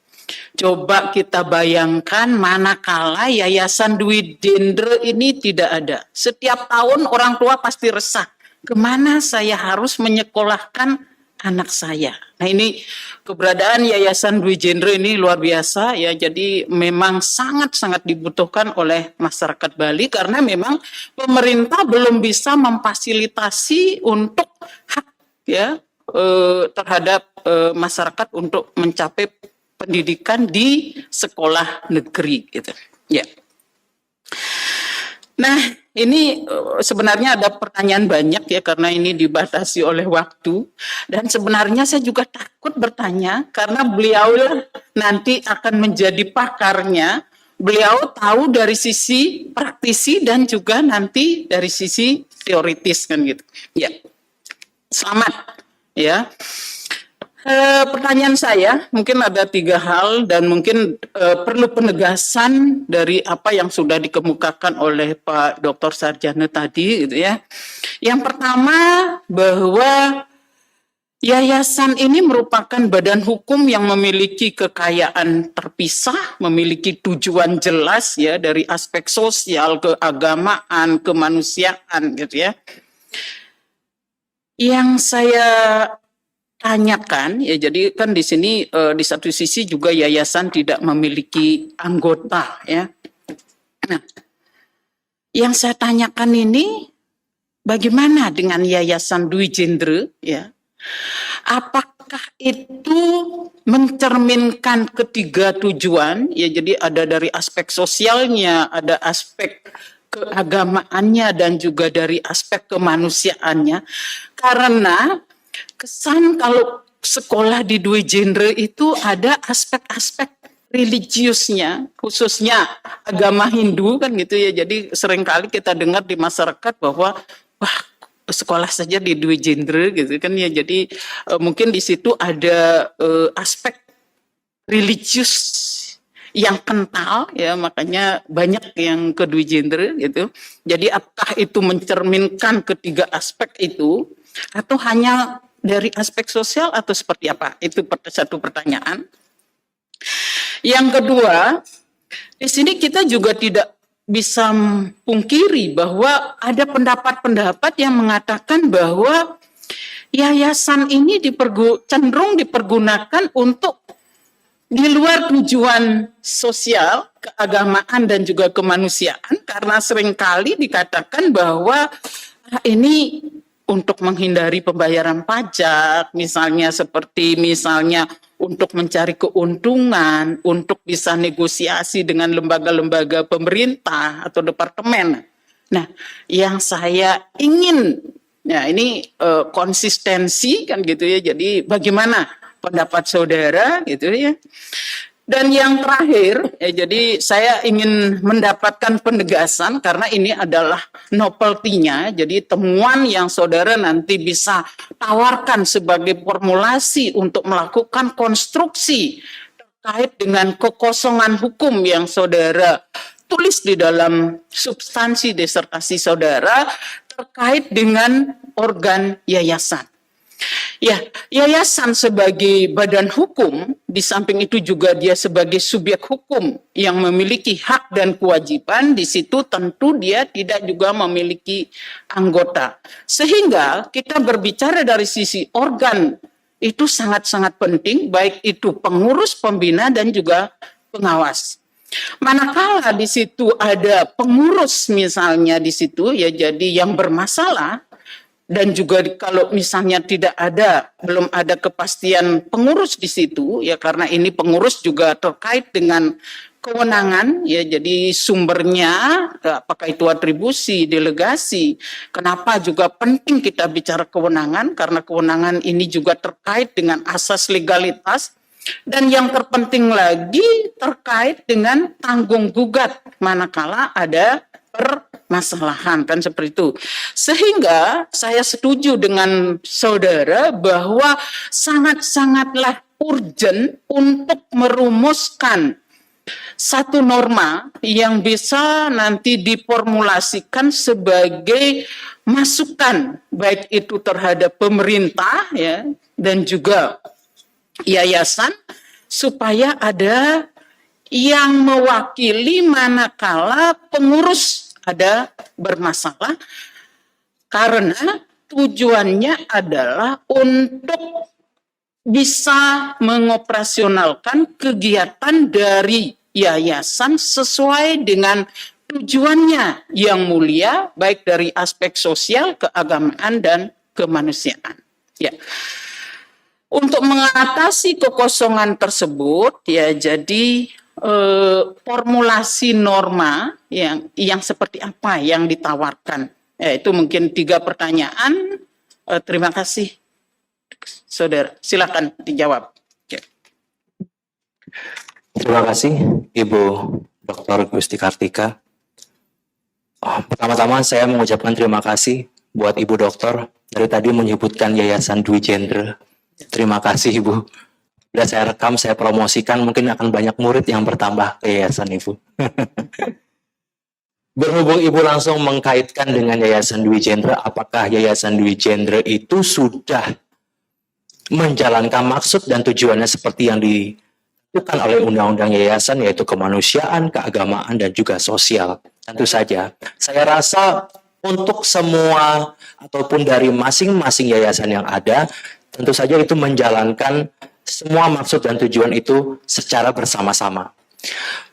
Coba kita bayangkan manakala yayasan Dwi Jendra ini tidak ada. Setiap tahun orang tua pasti resah. Kemana saya harus menyekolahkan anak saya? Nah, ini keberadaan Yayasan Dwi Jendra ini luar biasa ya. Jadi memang sangat-sangat dibutuhkan oleh masyarakat Bali karena memang pemerintah belum bisa memfasilitasi untuk hak ya terhadap masyarakat untuk mencapai pendidikan di sekolah negeri gitu. Ya. Nah, ini sebenarnya ada pertanyaan banyak ya karena ini dibatasi oleh waktu dan sebenarnya saya juga takut bertanya karena beliau nanti akan menjadi pakarnya. Beliau tahu dari sisi praktisi dan juga nanti dari sisi teoritis kan gitu. Ya. Selamat ya. Pertanyaan saya mungkin ada 3 hal dan mungkin perlu penegasan dari apa yang sudah dikemukakan oleh Pak Dr. Sarjana tadi gitu ya. Yang pertama bahwa yayasan ini merupakan badan hukum yang memiliki kekayaan terpisah, memiliki tujuan jelas ya dari aspek sosial, keagamaan, kemanusiaan gitu ya. Yang saya tanyakan ya, jadi kan di sini di satu sisi juga yayasan tidak memiliki anggota ya. Nah, yang saya tanyakan ini bagaimana dengan Yayasan Dwi Jendra ya? Apakah itu mencerminkan ketiga tujuan ya? Jadi ada dari aspek sosialnya, ada aspek keagamaannya dan juga dari aspek kemanusiaannya. Karena kesan kalau sekolah di Dwi Jendra itu ada aspek-aspek religiusnya, khususnya agama Hindu kan gitu ya. Jadi seringkali kita dengar di masyarakat bahwa wah sekolah saja di Dwi Jendra gitu kan ya. Jadi mungkin di situ ada aspek religius yang kental ya, makanya banyak yang kedua gender gitu. Jadi apakah itu mencerminkan ketiga aspek itu atau hanya dari aspek sosial atau seperti apa? Itu satu pertanyaan. Yang kedua, di sini kita juga tidak bisa pungkiri bahwa ada pendapat-pendapat yang mengatakan bahwa yayasan ini cenderung dipergunakan untuk di luar tujuan sosial, keagamaan dan juga kemanusiaan, karena seringkali dikatakan bahwa ini untuk menghindari pembayaran pajak, misalnya untuk mencari keuntungan, untuk bisa negosiasi dengan lembaga-lembaga pemerintah atau departemen. Nah, yang saya ingin, ya ini konsistensi kan gitu ya. Jadi bagaimana pendapat saudara gitu ya. Dan yang terakhir, ya, jadi saya ingin mendapatkan penegasan karena ini adalah novelty-nya. Jadi temuan yang saudara nanti bisa tawarkan sebagai formulasi untuk melakukan konstruksi terkait dengan kekosongan hukum yang saudara tulis di dalam substansi disertasi saudara terkait dengan organ yayasan. Ya, yayasan sebagai badan hukum, di samping itu juga dia sebagai subjek hukum yang memiliki hak dan kewajiban, di situ tentu dia tidak juga memiliki anggota. Sehingga kita berbicara dari sisi organ itu sangat-sangat penting, baik itu pengurus, pembina, dan juga pengawas. Manakala di situ ada pengurus misalnya di situ, ya jadi yang bermasalah, dan juga kalau misalnya belum ada kepastian pengurus di situ, ya karena ini pengurus juga terkait dengan kewenangan, ya jadi sumbernya, apakah itu atribusi, delegasi, kenapa juga penting kita bicara kewenangan, karena kewenangan ini juga terkait dengan asas legalitas, dan yang terpenting lagi terkait dengan tanggung gugat, manakala ada permasalahan kan seperti itu. Sehingga saya setuju dengan saudara bahwa sangat-sangatlah urgent untuk merumuskan satu norma yang bisa nanti diformulasikan sebagai masukan baik itu terhadap pemerintah ya dan juga yayasan supaya ada yang mewakili manakala pengurus ada bermasalah, karena tujuannya adalah untuk bisa mengoperasionalkan kegiatan dari yayasan sesuai dengan tujuannya yang mulia, baik dari aspek sosial, keagamaan, dan kemanusiaan. Ya. Untuk mengatasi kekosongan tersebut, ya jadi formulasi norma yang seperti apa yang ditawarkan. Ya, itu mungkin 3 pertanyaan. Terima kasih, saudara. Silakan dijawab. Ya. Terima kasih, Ibu Dr. Gusti Kartika. Pertama-tama saya mengucapkan terima kasih buat Ibu Dokter. Dari tadi menyebutkan Yayasan Dwi Gender. Terima kasih, Ibu. Bila saya rekam, saya promosikan, mungkin akan banyak murid yang bertambah ke yayasan Ibu. Berhubung Ibu langsung mengkaitkan dengan Yayasan Dwi Gender, apakah Yayasan Dwi Gender itu sudah menjalankan maksud dan tujuannya seperti yang ditentukan oleh Undang-Undang Yayasan, yaitu kemanusiaan, keagamaan, dan juga sosial? Tentu saja. Saya rasa untuk semua ataupun dari masing-masing yayasan yang ada, tentu saja itu menjalankan semua maksud dan tujuan itu secara bersama-sama.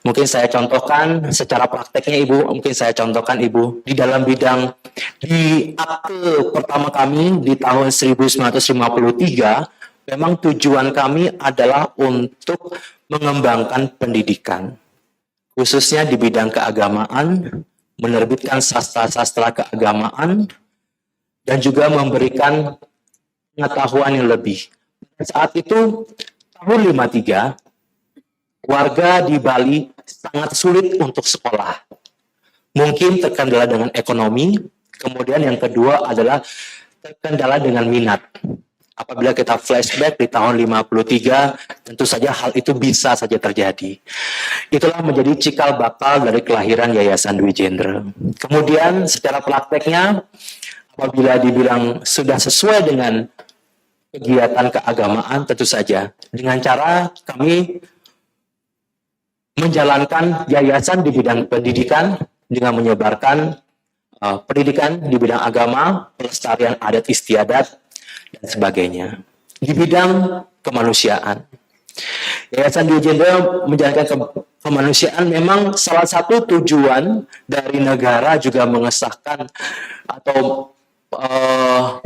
Mungkin saya contohkan secara prakteknya, Ibu. Mungkin saya contohkan, Ibu, di dalam bidang di akte pertama kami di tahun 1953, memang tujuan kami adalah untuk mengembangkan pendidikan, khususnya di bidang keagamaan, menerbitkan sastra-sastra keagamaan, dan juga memberikan pengetahuan yang lebih. Saat itu, tahun 53, warga di Bali sangat sulit untuk sekolah. Mungkin terkendala dengan ekonomi, kemudian yang kedua adalah terkendala dengan minat. Apabila kita flashback di tahun 53, tentu saja hal itu bisa saja terjadi. Itulah menjadi cikal bakal dari kelahiran Yayasan Dwi Jendra. Kemudian secara prakteknya, apabila dibilang sudah sesuai dengan kegiatan keagamaan, tentu saja dengan cara kami menjalankan yayasan di bidang pendidikan dengan menyebarkan pendidikan di bidang agama, pelestarian adat istiadat, dan sebagainya. Di bidang kemanusiaan, Yayasan Dwi Jendra menjalankan kemanusiaan memang salah satu tujuan dari negara juga mengesahkan atau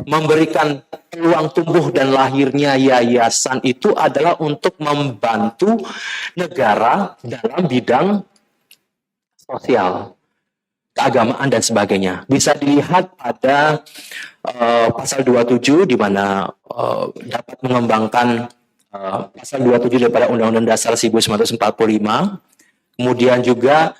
memberikan peluang tumbuh dan lahirnya yayasan itu adalah untuk membantu negara dalam bidang sosial, keagamaan, dan sebagainya. Bisa dilihat pada pasal 27 di mana dapat mengembangkan pasal 27 daripada Undang-Undang Dasar 1945, kemudian juga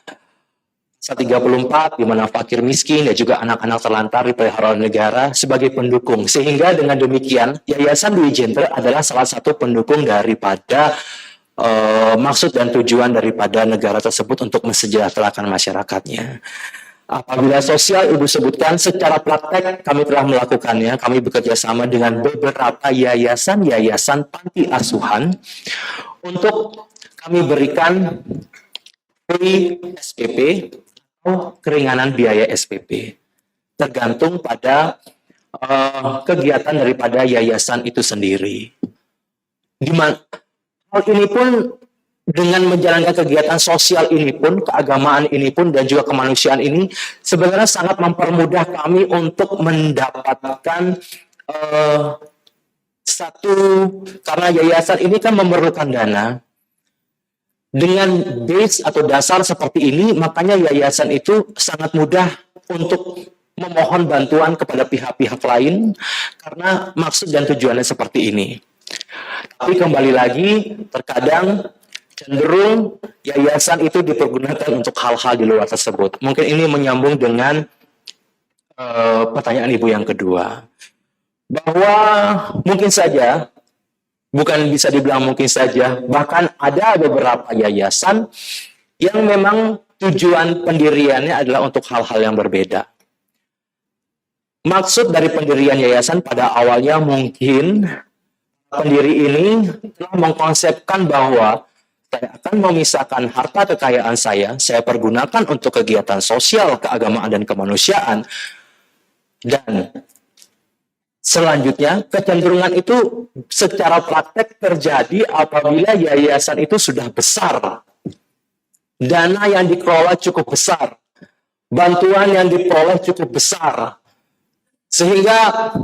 pasal 34 di mana fakir miskin dan juga anak-anak terlantar dipelihara oleh negara sebagai pendukung. Sehingga dengan demikian Yayasan Dwi Jendra adalah salah satu pendukung daripada maksud dan tujuan daripada negara tersebut untuk mensejahterakan masyarakatnya. Apabila sosial, Ibu sebutkan secara praktek kami telah melakukannya. Kami bekerja sama dengan beberapa yayasan-yayasan panti asuhan untuk kami berikan free SPP atau keringanan biaya SPP. Tergantung pada kegiatan daripada yayasan itu sendiri. Hal ini pun dengan menjalankan kegiatan sosial ini pun, keagamaan ini pun, dan juga kemanusiaan ini sebenarnya sangat mempermudah kami untuk mendapatkan karena yayasan ini kan memerlukan dana. Dengan base atau dasar seperti ini, makanya yayasan itu sangat mudah untuk memohon bantuan kepada pihak-pihak lain karena maksud dan tujuannya seperti ini. Tapi kembali lagi, terkadang cenderung yayasan itu dipergunakan untuk hal-hal di luar tersebut. Mungkin ini menyambung dengan pertanyaan Ibu yang kedua. Bahwa mungkin saja, bukan bisa dibilang mungkin saja, bahkan ada beberapa yayasan yang memang tujuan pendiriannya adalah untuk hal-hal yang berbeda. Maksud dari pendirian yayasan pada awalnya mungkin pendiri ini telah mengkonsepkan bahwa saya akan memisahkan harta kekayaan saya pergunakan untuk kegiatan sosial, keagamaan, dan kemanusiaan. Dan selanjutnya, kecenderungan itu secara praktek terjadi apabila yayasan itu sudah besar. Dana yang dikelola cukup besar. Bantuan yang diperoleh cukup besar. Sehingga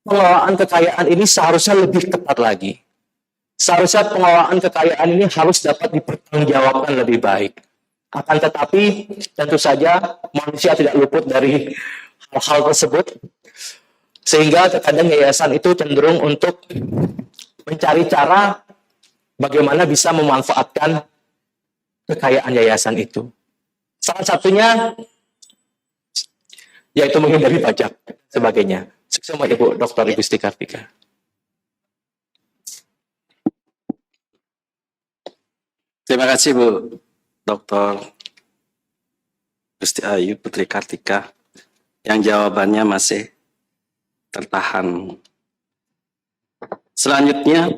pengelolaan kekayaan ini seharusnya lebih ketat lagi. Seharusnya pengelolaan kekayaan ini harus dapat dipertanggungjawabkan lebih baik. Akan tetapi, tentu saja manusia tidak luput dari hal-hal tersebut. Sehingga terkadang yayasan itu cenderung untuk mencari cara bagaimana bisa memanfaatkan kekayaan yayasan itu. Salah satunya, yaitu menghindari pajak, sebagainya. Sukses sama Ibu Dr. Gusti Kartika. Terima kasih Bu Dr. Gusti Ayu Putri Kartika yang jawabannya masih tertahan. Selanjutnya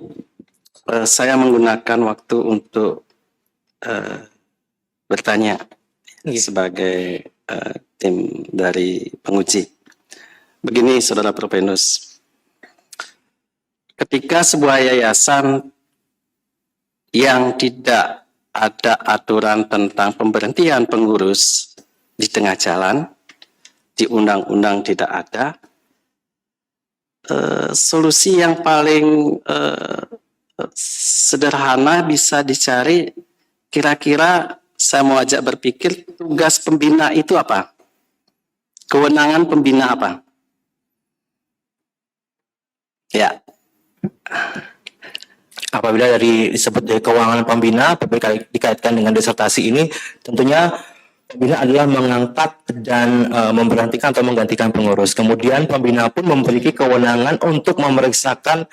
saya menggunakan waktu untuk bertanya sebagai tim dari penguji. Begini Saudara Propenus, ketika sebuah yayasan yang tidak ada aturan tentang pemberhentian pengurus di tengah jalan, di undang-undang tidak ada, solusi yang paling sederhana bisa dicari, kira-kira saya mau ajak berpikir, tugas pembina itu apa? Kewenangan pembina apa? Ya. Apabila disebut dari keuangan pembina, dikaitkan dengan disertasi ini, tentunya pembina adalah mengangkat dan memberhentikan atau menggantikan pengurus. Kemudian pembina pun memiliki kewenangan untuk memeriksakan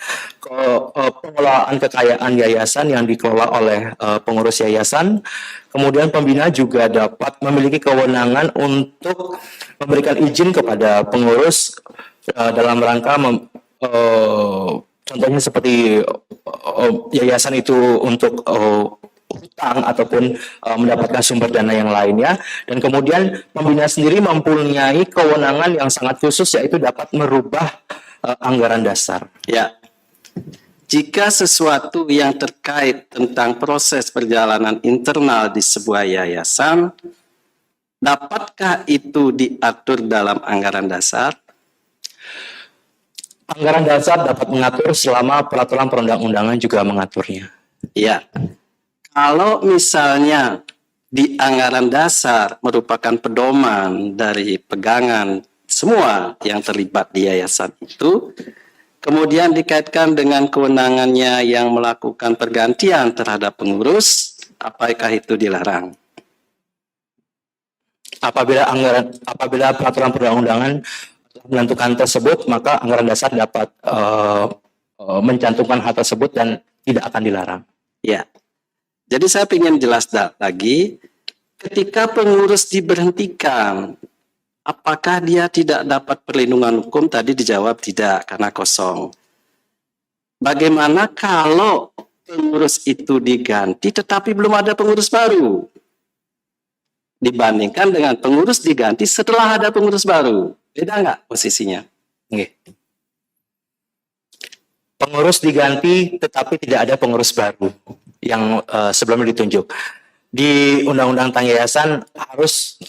pengelolaan kekayaan yayasan yang dikelola oleh pengurus yayasan. Kemudian pembina juga dapat memiliki kewenangan untuk memberikan izin kepada pengurus dalam rangka contohnya seperti yayasan itu untuk hutang ataupun mendapatkan sumber dana yang lainnya, dan kemudian pembina sendiri mempunyai kewenangan yang sangat khusus, yaitu dapat merubah anggaran dasar. Ya, jika sesuatu yang terkait tentang proses perjalanan internal di sebuah yayasan, dapatkah itu diatur dalam anggaran dasar? Anggaran dasar dapat mengatur selama peraturan perundang-undangan juga mengaturnya. Ya, kalau misalnya di anggaran dasar merupakan pedoman dari pegangan semua yang terlibat di yayasan itu, kemudian dikaitkan dengan kewenangannya yang melakukan pergantian terhadap pengurus, apakah itu dilarang? Apabila peraturan perundang-undangan menentukan tersebut, maka anggaran dasar dapat mencantumkan hal tersebut dan tidak akan dilarang. Ya. Jadi saya ingin jelas lagi, ketika pengurus diberhentikan, apakah dia tidak dapat perlindungan hukum? Tadi dijawab tidak, karena kosong. Bagaimana kalau pengurus itu diganti tetapi belum ada pengurus baru? Dibandingkan dengan pengurus diganti setelah ada pengurus baru. Beda nggak posisinya? Oke. Pengurus diganti tetapi tidak ada pengurus baru yang sebelumnya ditunjuk. Di Undang-Undang tentang Yayasan harus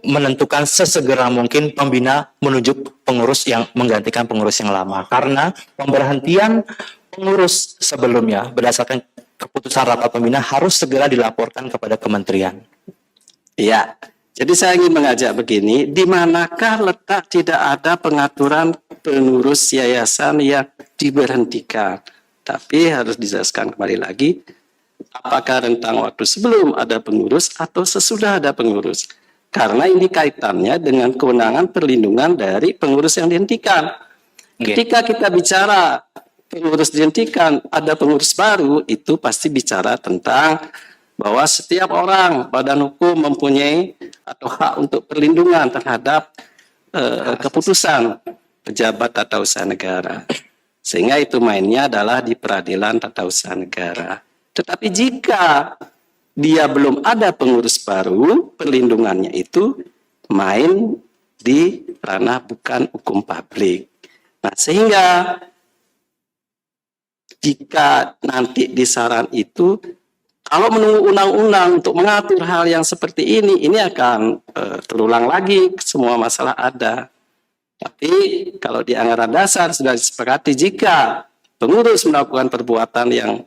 menentukan sesegera mungkin pembina menunjuk pengurus yang menggantikan pengurus yang lama. Karena pemberhentian pengurus sebelumnya berdasarkan keputusan rapat pembina harus segera dilaporkan kepada kementerian. Iya. Jadi saya ingin mengajak begini, di manakah letak tidak ada pengaturan pengurus yayasan yang diberhentikan? Tapi harus dijelaskan kembali lagi, apakah rentang waktu sebelum ada pengurus atau sesudah ada pengurus? Karena ini kaitannya dengan kewenangan perlindungan dari pengurus yang dihentikan. Ketika kita bicara pengurus dihentikan, ada pengurus baru, itu pasti bicara tentang bahwa setiap orang, badan hukum mempunyai atau hak untuk perlindungan terhadap keputusan pejabat tata usaha negara. Sehingga itu mainnya adalah di peradilan tata usaha negara. Tetapi jika dia belum ada pengurus baru, perlindungannya itu main di ranah bukan hukum publik. Nah, sehingga jika nanti di saran itu, kalau menunggu undang-undang untuk mengatur hal yang seperti ini akan terulang lagi, semua masalah ada. Tapi kalau di anggaran dasar sudah disepakati, jika pengurus melakukan perbuatan yang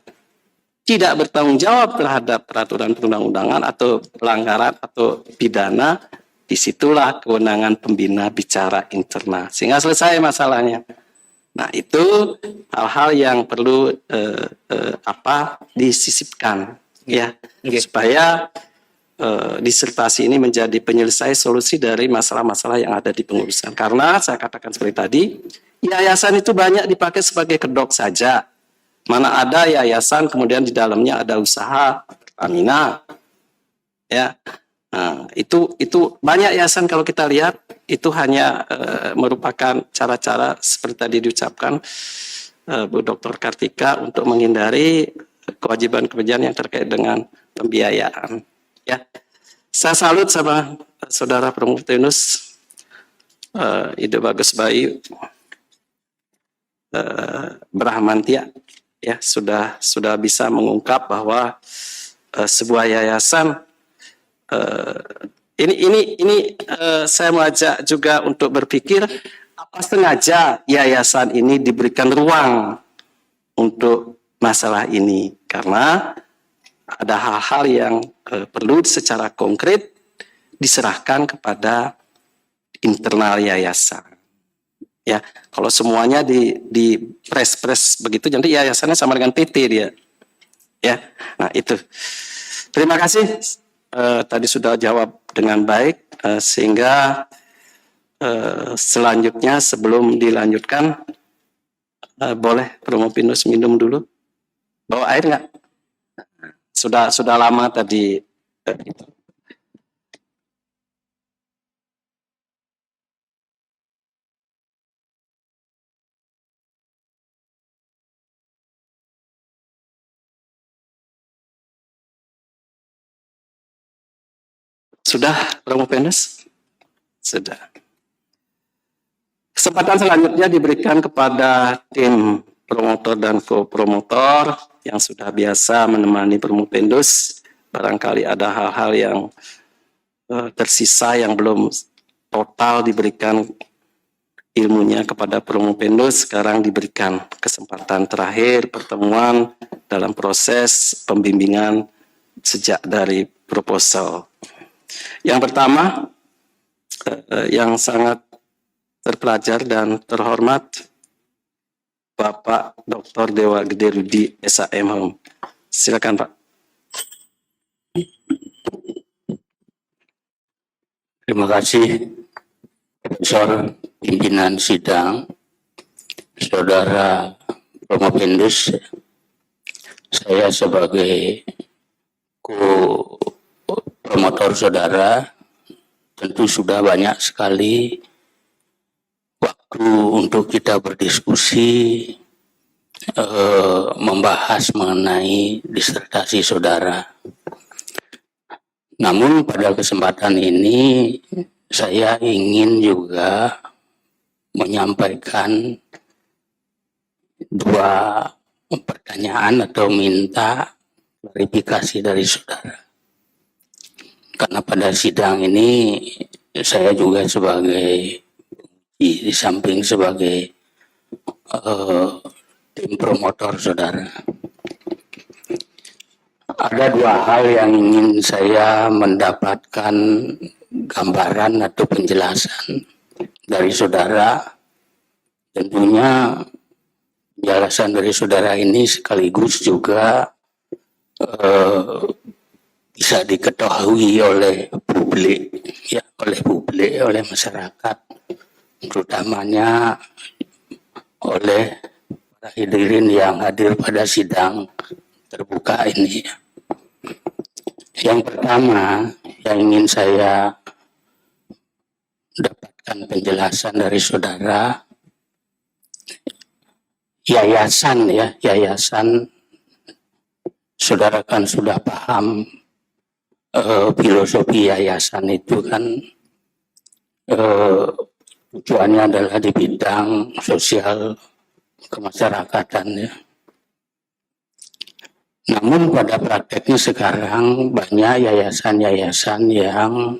tidak bertanggung jawab terhadap peraturan perundang-undangan atau pelanggaran atau pidana, disitulah kewenangan pembina bicara internal. Sehingga selesai masalahnya. Nah, itu hal-hal yang perlu disisipkan. Ya, supaya disertasi ini menjadi penyelesai solusi dari masalah-masalah yang ada di pengurusan. Karena saya katakan seperti tadi, yayasan itu banyak dipakai sebagai kedok saja. Mana ada yayasan kemudian di dalamnya ada usaha Pertamina, ya. Nah, itu banyak yayasan kalau kita lihat itu hanya merupakan cara-cara seperti tadi diucapkan Bu Dr. Kartika untuk menghindari kewajiban-kewajiban yang terkait dengan pembiayaan. Ya, saya salut sama Saudara Promotenus Ide Bagus Bayu Brahmantia, ya sudah bisa mengungkap bahwa sebuah yayasan ini saya mengajak juga untuk berpikir apa sengaja yayasan ini diberikan ruang untuk masalah ini, karena ada hal-hal yang perlu secara konkret diserahkan kepada internal yayasan. Ya, kalau semuanya di press begitu, nanti yayasannya sama dengan PT dia. Ya, nah itu. Terima kasih tadi sudah jawab dengan baik, sehingga selanjutnya sebelum dilanjutkan, boleh Promopinus minum dulu. Bawa air nggak? Sudah lama tadi. Itu. Sudah, Promopinus? Sudah. Kesempatan selanjutnya diberikan kepada tim promotor dan co-promotor yang sudah biasa menemani Promopendus. Barangkali ada hal-hal yang tersisa yang belum total diberikan ilmunya kepada Promopendus. Sekarang diberikan kesempatan terakhir pertemuan dalam proses pembimbingan sejak dari proposal. Yang pertama, yang sangat terpelajar dan terhormat, Bapak Dr. Dewa Gede Rudi SHM. Silakan Pak. Terima kasih, Profesor Pimpinan Sidang, Saudara Promopendus. Saya sebagai promotor saudara tentu sudah banyak sekali waktu untuk kita berdiskusi, membahas mengenai disertasi saudara. Namun pada kesempatan ini saya ingin juga menyampaikan dua pertanyaan atau minta klarifikasi dari saudara. Karena pada sidang ini saya juga sebagai di samping sebagai tim promotor saudara. Ada dua hal yang ingin saya mendapatkan gambaran atau penjelasan dari saudara. Tentunya penjelasan dari saudara ini sekaligus juga bisa diketahui oleh publik, ya, oleh masyarakat, terutamanya oleh para hadirin yang hadir pada sidang terbuka ini. Yang pertama yang ingin saya dapatkan penjelasan dari saudara, yayasan saudara kan sudah paham filosofi yayasan itu kan tujuannya adalah di bidang sosial kemasyarakatan, ya. Namun pada prakteknya sekarang banyak yayasan-yayasan yang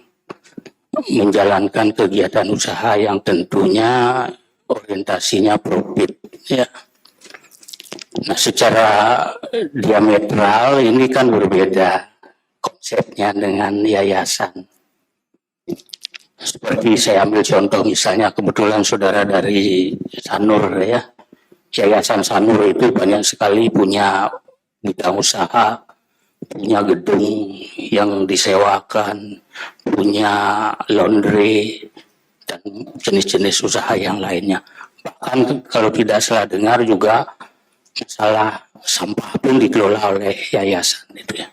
menjalankan kegiatan usaha yang tentunya orientasinya profit, ya. Nah, secara diametral ini kan berbeda konsepnya dengan yayasan. Seperti saya ambil contoh misalnya kebetulan saudara dari Sanur, ya. Yayasan Sanur itu banyak sekali punya bidang usaha, punya gedung yang disewakan, punya laundry, dan jenis-jenis usaha yang lainnya. Bahkan kalau tidak salah dengar juga masalah sampah pun dikelola oleh yayasan itu, ya.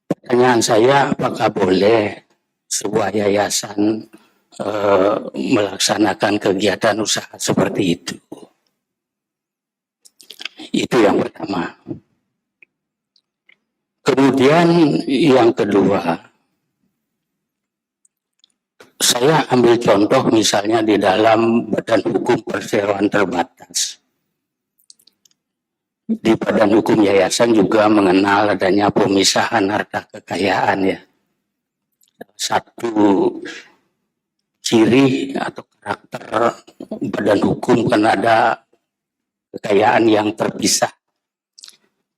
Pertanyaan saya, apakah boleh sebuah yayasan melaksanakan kegiatan usaha seperti itu? Itu yang pertama. Kemudian yang kedua, saya ambil contoh misalnya di dalam Badan Hukum Perseroan Terbatas. Di Badan Hukum Yayasan juga mengenal adanya pemisahan harta kekayaan, ya. Satu ciri atau karakter Badan Hukum kan ada kekayaan yang terpisah.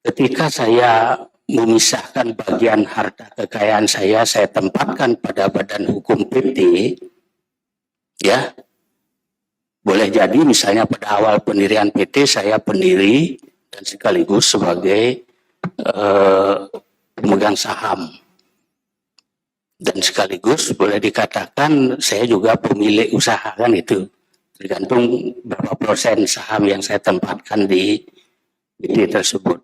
Ketika saya memisahkan bagian harta kekayaan saya tempatkan pada Badan Hukum PT, ya. Boleh jadi misalnya pada awal pendirian PT saya pendiri dan sekaligus sebagai pemegang saham. Dan sekaligus boleh dikatakan saya juga pemilik usaha, kan itu. Tergantung berapa persen saham yang saya tempatkan di BD tersebut.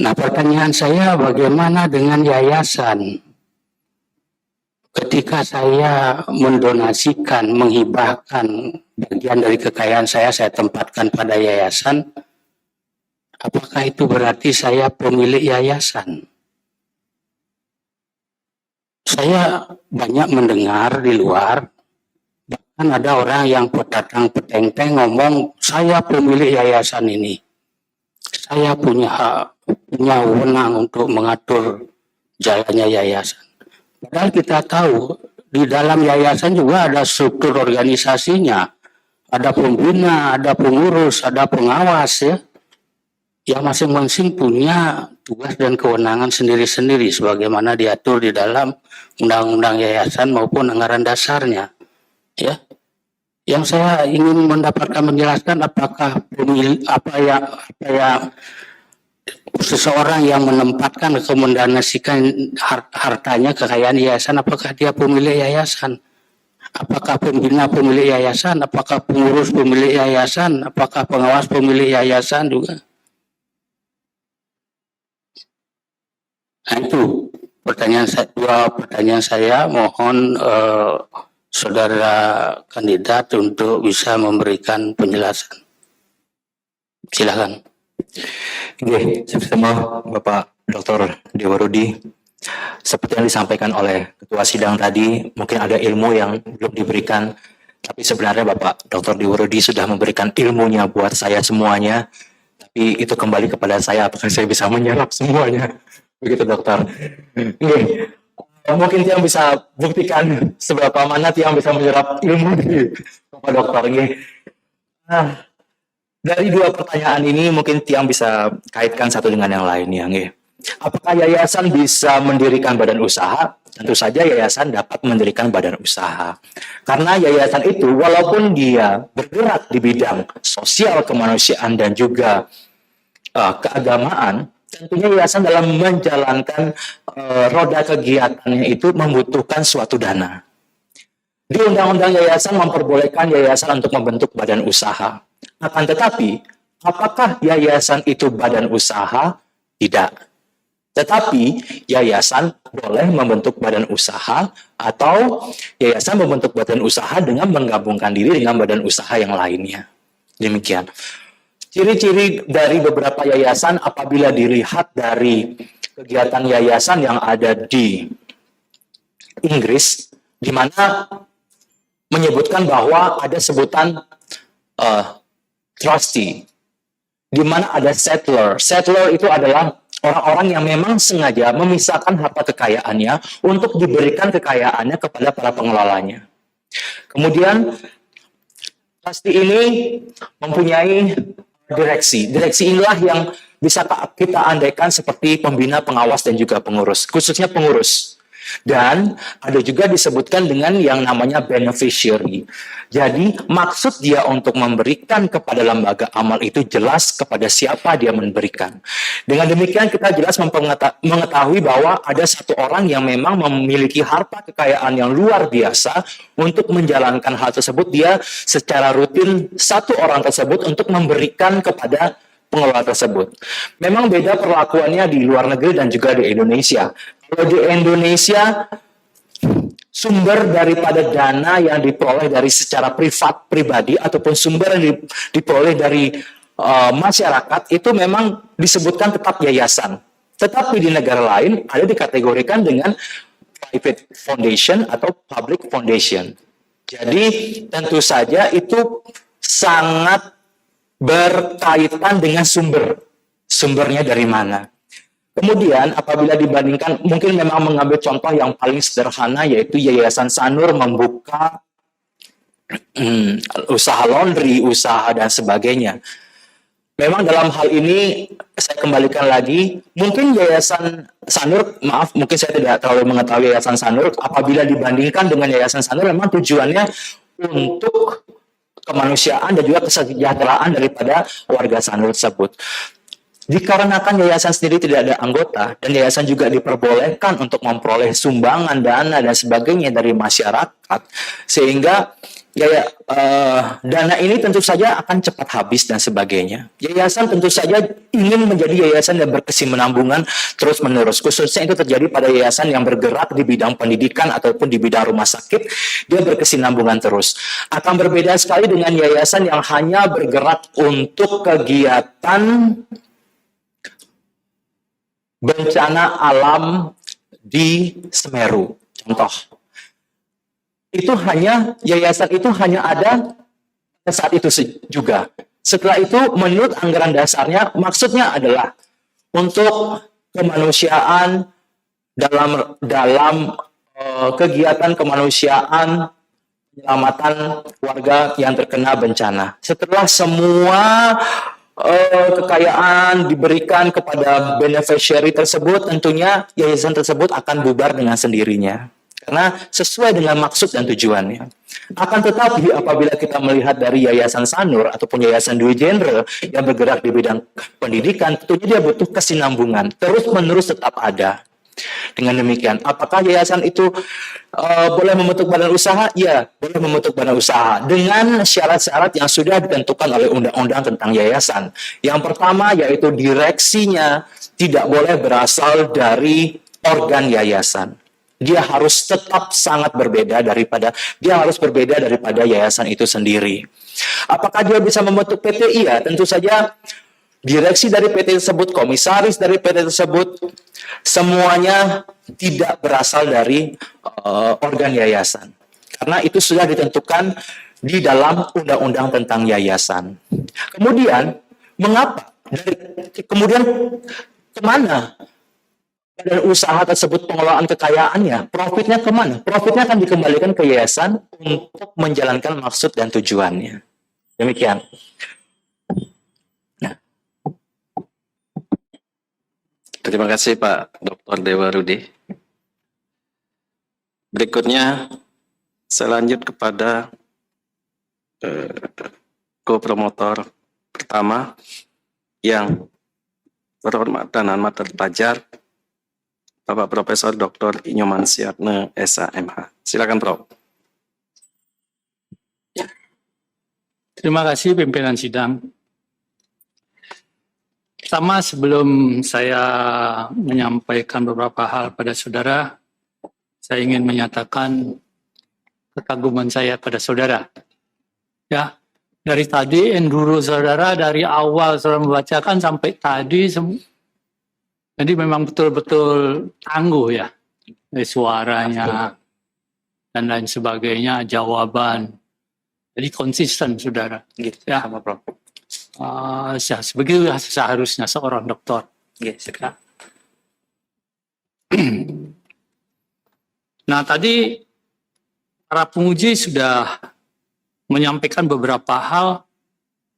Nah, pertanyaan saya, bagaimana dengan yayasan? Ketika saya mendonasikan, menghibahkan bagian dari kekayaan saya tempatkan pada yayasan, apakah itu berarti saya pemilik yayasan? Saya banyak mendengar di luar, bahkan ada orang yang petatang peteng-teng ngomong, saya pemilik yayasan ini. Saya punya hak, punya wewenang untuk mengatur jalannya yayasan. Padahal kita tahu, di dalam yayasan juga ada struktur organisasinya. Ada pembina, ada pengurus, ada pengawas, ya. Yang masing-masing punya tugas dan kewenangan sendiri-sendiri sebagaimana diatur di dalam undang-undang yayasan maupun anggaran dasarnya, ya. Yang saya ingin mendapatkan menjelaskan apakah seseorang yang menempatkan atau mendonasikan hartanya kekayaan yayasan, apakah dia pemilik yayasan? Apakah pembina pemilik yayasan? Apakah pengurus pemilik yayasan? Apakah pengawas pemilik yayasan juga? Nah, itu dua pertanyaan saya. Mohon saudara kandidat untuk bisa memberikan penjelasan. Silakan. Oke, sama Bapak Dr. Dewa Rudi. Seperti yang disampaikan oleh Ketua Sidang tadi, mungkin ada ilmu yang belum diberikan, tapi sebenarnya Bapak Dr. Dewa Rudi sudah memberikan ilmunya buat saya semuanya. Tapi itu kembali kepada saya, apakah saya bisa menyerap semuanya. Begitu dokter. Oke. Mungkin Tiang bisa buktikan seberapa mana Tiang bisa menyerap ilmu dari Bapak Dokter. Nah, dari dua pertanyaan ini mungkin Tiang bisa kaitkan satu dengan yang lainnya. Apakah yayasan bisa mendirikan badan usaha? Tentu saja yayasan dapat mendirikan badan usaha. Karena yayasan itu walaupun dia bergerak di bidang sosial kemanusiaan dan juga keagamaan, tentunya yayasan dalam menjalankan roda kegiatannya itu membutuhkan suatu dana. Di Undang-Undang Yayasan memperbolehkan yayasan untuk membentuk badan usaha. Akan tetapi, apakah yayasan itu badan usaha? Tidak. Tetapi, yayasan boleh membentuk badan usaha atau yayasan membentuk badan usaha dengan menggabungkan diri dengan badan usaha yang lainnya. Demikian. Ciri-ciri dari beberapa yayasan apabila dilihat dari kegiatan yayasan yang ada di Inggris, di mana menyebutkan bahwa ada sebutan trustee, di mana ada settler. Settler itu adalah orang-orang yang memang sengaja memisahkan harta kekayaannya untuk diberikan kekayaannya kepada para pengelolanya. Kemudian, trustee ini mempunyai direksi. Direksi inilah yang bisa kita andaikan seperti pembina, pengawas, dan juga pengurus. Khususnya pengurus. Dan ada juga disebutkan dengan yang namanya beneficiary. Jadi maksud dia untuk memberikan kepada lembaga amal itu jelas kepada siapa dia memberikan. Dengan demikian kita jelas mengetahui bahwa ada satu orang yang memang memiliki harta kekayaan yang luar biasa untuk menjalankan hal tersebut. Dia secara rutin satu orang tersebut untuk memberikan kepada pengelola tersebut. Memang beda perlakuannya di luar negeri dan juga di Indonesia. Kalau di Indonesia, sumber daripada dana yang diperoleh dari secara pribadi ataupun sumber yang diperoleh dari masyarakat itu memang disebutkan tetap yayasan. Tetapi di negara lain ada dikategorikan dengan private foundation atau public foundation. Jadi tentu saja itu sangat berkaitan dengan sumbernya dari mana. Kemudian apabila dibandingkan, mungkin memang mengambil contoh yang paling sederhana yaitu Yayasan Sanur membuka usaha laundry, usaha dan sebagainya. Memang dalam hal ini saya kembalikan lagi, mungkin Yayasan Sanur, maaf mungkin saya tidak terlalu mengetahui Yayasan Sanur, apabila dibandingkan dengan Yayasan Sanur memang tujuannya untuk kemanusiaan dan juga kesejahteraan daripada warga Sanur tersebut. Dikarenakan yayasan sendiri tidak ada anggota dan yayasan juga diperbolehkan untuk memperoleh sumbangan dana dan sebagainya dari masyarakat, sehingga dana ini tentu saja akan cepat habis dan sebagainya. Yayasan tentu saja ingin menjadi yayasan yang berkesinambungan terus-menerus. Khususnya itu terjadi pada yayasan yang bergerak di bidang pendidikan ataupun di bidang rumah sakit, dia berkesinambungan terus. Akan berbeda sekali dengan yayasan yang hanya bergerak untuk kegiatan bencana alam di Semeru. Contoh, yayasan itu hanya ada saat itu juga. Setelah itu, menurut anggaran dasarnya, maksudnya adalah untuk kemanusiaan dalam kegiatan kemanusiaan penyelamatan warga yang terkena bencana. Setelah semua kekayaan diberikan kepada beneficiary tersebut, tentunya yayasan tersebut akan bubar dengan sendirinya. Karena sesuai dengan maksud dan tujuannya. Akan tetapi apabila kita melihat dari Yayasan Sanur ataupun Yayasan Dwi Jenderal yang bergerak di bidang pendidikan, tentunya dia butuh kesinambungan, terus-menerus tetap ada. Dengan demikian, apakah yayasan itu boleh membentuk badan usaha? Ya, boleh membentuk badan usaha dengan syarat-syarat yang sudah ditentukan oleh undang-undang tentang yayasan. Yang pertama yaitu direksinya tidak boleh berasal dari organ yayasan. Dia harus tetap sangat berbeda daripada yayasan itu sendiri. Apakah dia bisa membentuk PT? Iya, tentu saja. Direksi dari PT tersebut, komisaris dari PT tersebut, semuanya tidak berasal dari organ yayasan. Karena itu sudah ditentukan di dalam undang-undang tentang yayasan. Kemudian, mengapa? Kemudian, kemana badan usaha tersebut pengelolaan kekayaannya? Profitnya kemana? Profitnya akan dikembalikan ke yayasan untuk menjalankan maksud dan tujuannya. Demikian. Terima kasih Pak Dr. Dewa Rudi. Berikutnya saya lanjut kepada co-promotor pertama yang berhormat dan amat terpelajar, Bapak Profesor Dr. Inyoman Siatne, SAMH. Silakan Prof. Terima kasih pimpinan sidang. Pertama, sebelum saya menyampaikan beberapa hal pada saudara, saya ingin menyatakan kekaguman saya pada saudara. Ya, dari tadi enduro saudara dari awal saudara membacakan sampai tadi, jadi memang betul-betul tangguh ya, dari suaranya dan lain sebagainya, jawaban. Jadi konsisten saudara. Gitu, ya, sama Prof. Begitu seharusnya seorang dokter. Yes. Ya. Nah, tadi para penguji sudah menyampaikan beberapa hal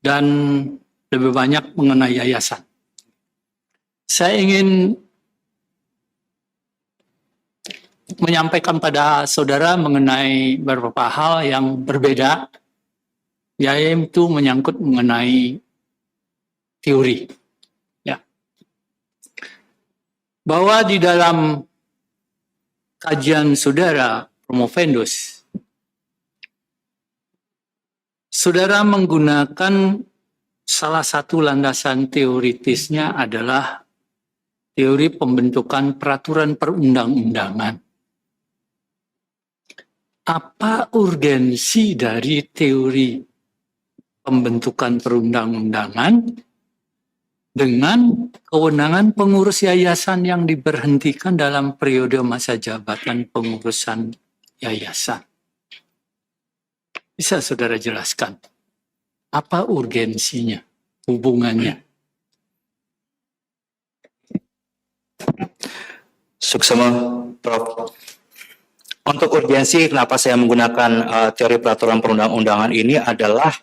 dan lebih banyak mengenai yayasan. Saya ingin menyampaikan pada saudara mengenai beberapa hal yang berbeda, yaitu menyangkut mengenai teori. Ya. Bahwa di dalam kajian saudara Promovendus, saudara menggunakan salah satu landasan teoritisnya adalah teori pembentukan peraturan perundang-undangan. Apa urgensi dari teori pembentukan perundang-undangan dengan kewenangan pengurus yayasan yang diberhentikan dalam periode masa jabatan pengurusan yayasan? Bisa saudara jelaskan apa urgensinya, hubungannya? Suksema, Prof. Untuk urgensi, kenapa saya menggunakan teori peraturan perundang-undangan ini adalah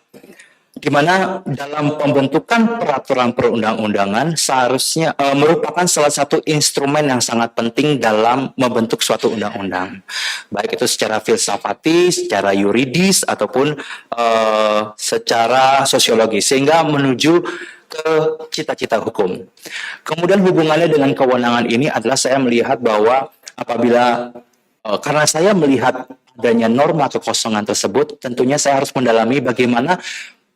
di mana dalam pembentukan peraturan perundang-undangan seharusnya merupakan salah satu instrumen yang sangat penting dalam membentuk suatu undang-undang. Baik itu secara filsafatis, secara yuridis, ataupun secara sosiologis. Sehingga menuju ke cita-cita hukum. Kemudian hubungannya dengan kewenangan ini adalah saya melihat bahwa apabila karena saya melihat adanya norma kekosongan tersebut, tentunya saya harus mendalami bagaimana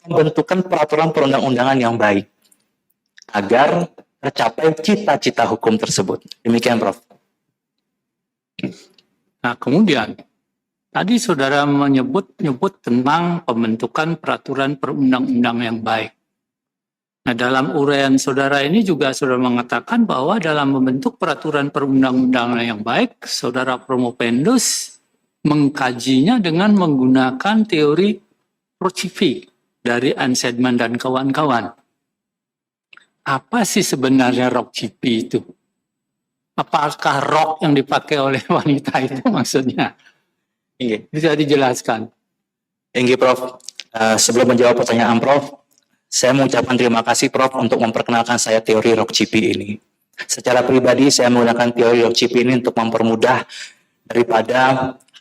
pembentukan peraturan perundang-undangan yang baik agar tercapai cita-cita hukum tersebut. Demikian, Prof. Nah, kemudian tadi saudara menyebut tentang pembentukan peraturan perundang-undang yang baik. Nah, dalam uraian saudara ini juga saudara mengatakan bahwa dalam membentuk peraturan perundang-undangan yang baik, saudara Promopendus mengkajinya dengan menggunakan teori Roccipi dari Ansedman dan kawan-kawan. Apa sih sebenarnya Roccipi itu? Apakah rok yang dipakai oleh wanita itu maksudnya? Iya. Bisa dijelaskan? Inggi, Prof. Sebelum menjawab pertanyaan Prof, saya mengucapkan terima kasih Prof untuk memperkenalkan saya teori Roccipi ini. Secara pribadi saya menggunakan teori Roccipi ini untuk mempermudah daripada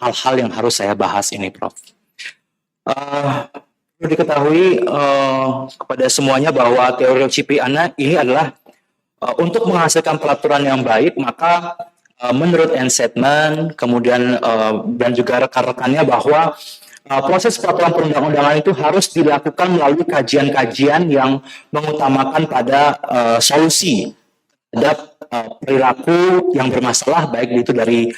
hal-hal yang harus saya bahas ini, Prof. Perlu diketahui kepada semuanya bahwa teori Roccipi ini adalah untuk menghasilkan peraturan yang baik, maka menurut Ansedman, kemudian dan juga rekan-rekannya bahwa proses peraturan perundang-undangan itu harus dilakukan melalui kajian-kajian yang mengutamakan pada solusi terhadap perilaku yang bermasalah, baik itu dari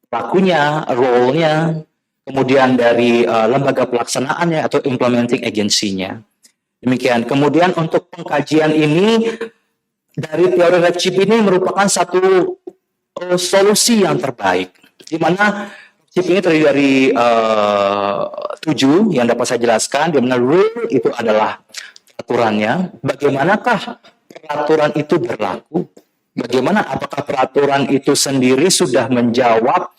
pelakunya, role-nya, kemudian dari lembaga pelaksanaannya atau implementing agency-nya. Demikian. Kemudian untuk pengkajian ini dari teori Roccipi ini merupakan satu solusi yang terbaik, di mana Roccipi ini terdiri dari 7 yang dapat saya jelaskan, di mana rule itu adalah peraturannya, bagaimanakah peraturan itu berlaku, bagaimana apakah peraturan itu sendiri sudah menjawab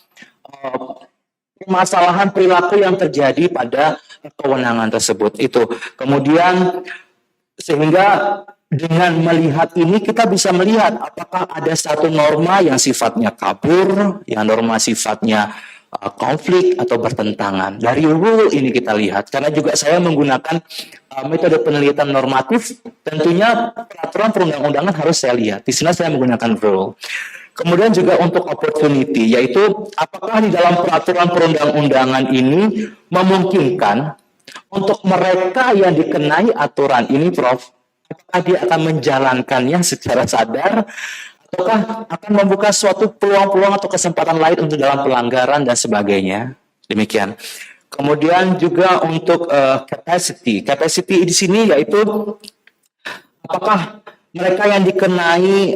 permasalahan perilaku yang terjadi pada kewenangan tersebut itu. Kemudian sehingga dengan melihat ini kita bisa melihat apakah ada satu norma yang sifatnya kabur, yang norma sifatnya konflik atau bertentangan. Dari rule ini kita lihat, karena juga saya menggunakan metode penelitian normatif, tentunya peraturan perundang-undangan harus saya lihat. Di sini saya menggunakan rule. Kemudian juga untuk opportunity, yaitu apakah di dalam peraturan perundang-undangan ini memungkinkan untuk mereka yang dikenai aturan ini, Prof, apakah dia akan menjalankannya secara sadar, ataukah akan membuka suatu peluang-peluang atau kesempatan lain untuk dalam pelanggaran dan sebagainya. Demikian. Kemudian juga untuk capacity. Capacity di sini yaitu apakah mereka yang dikenai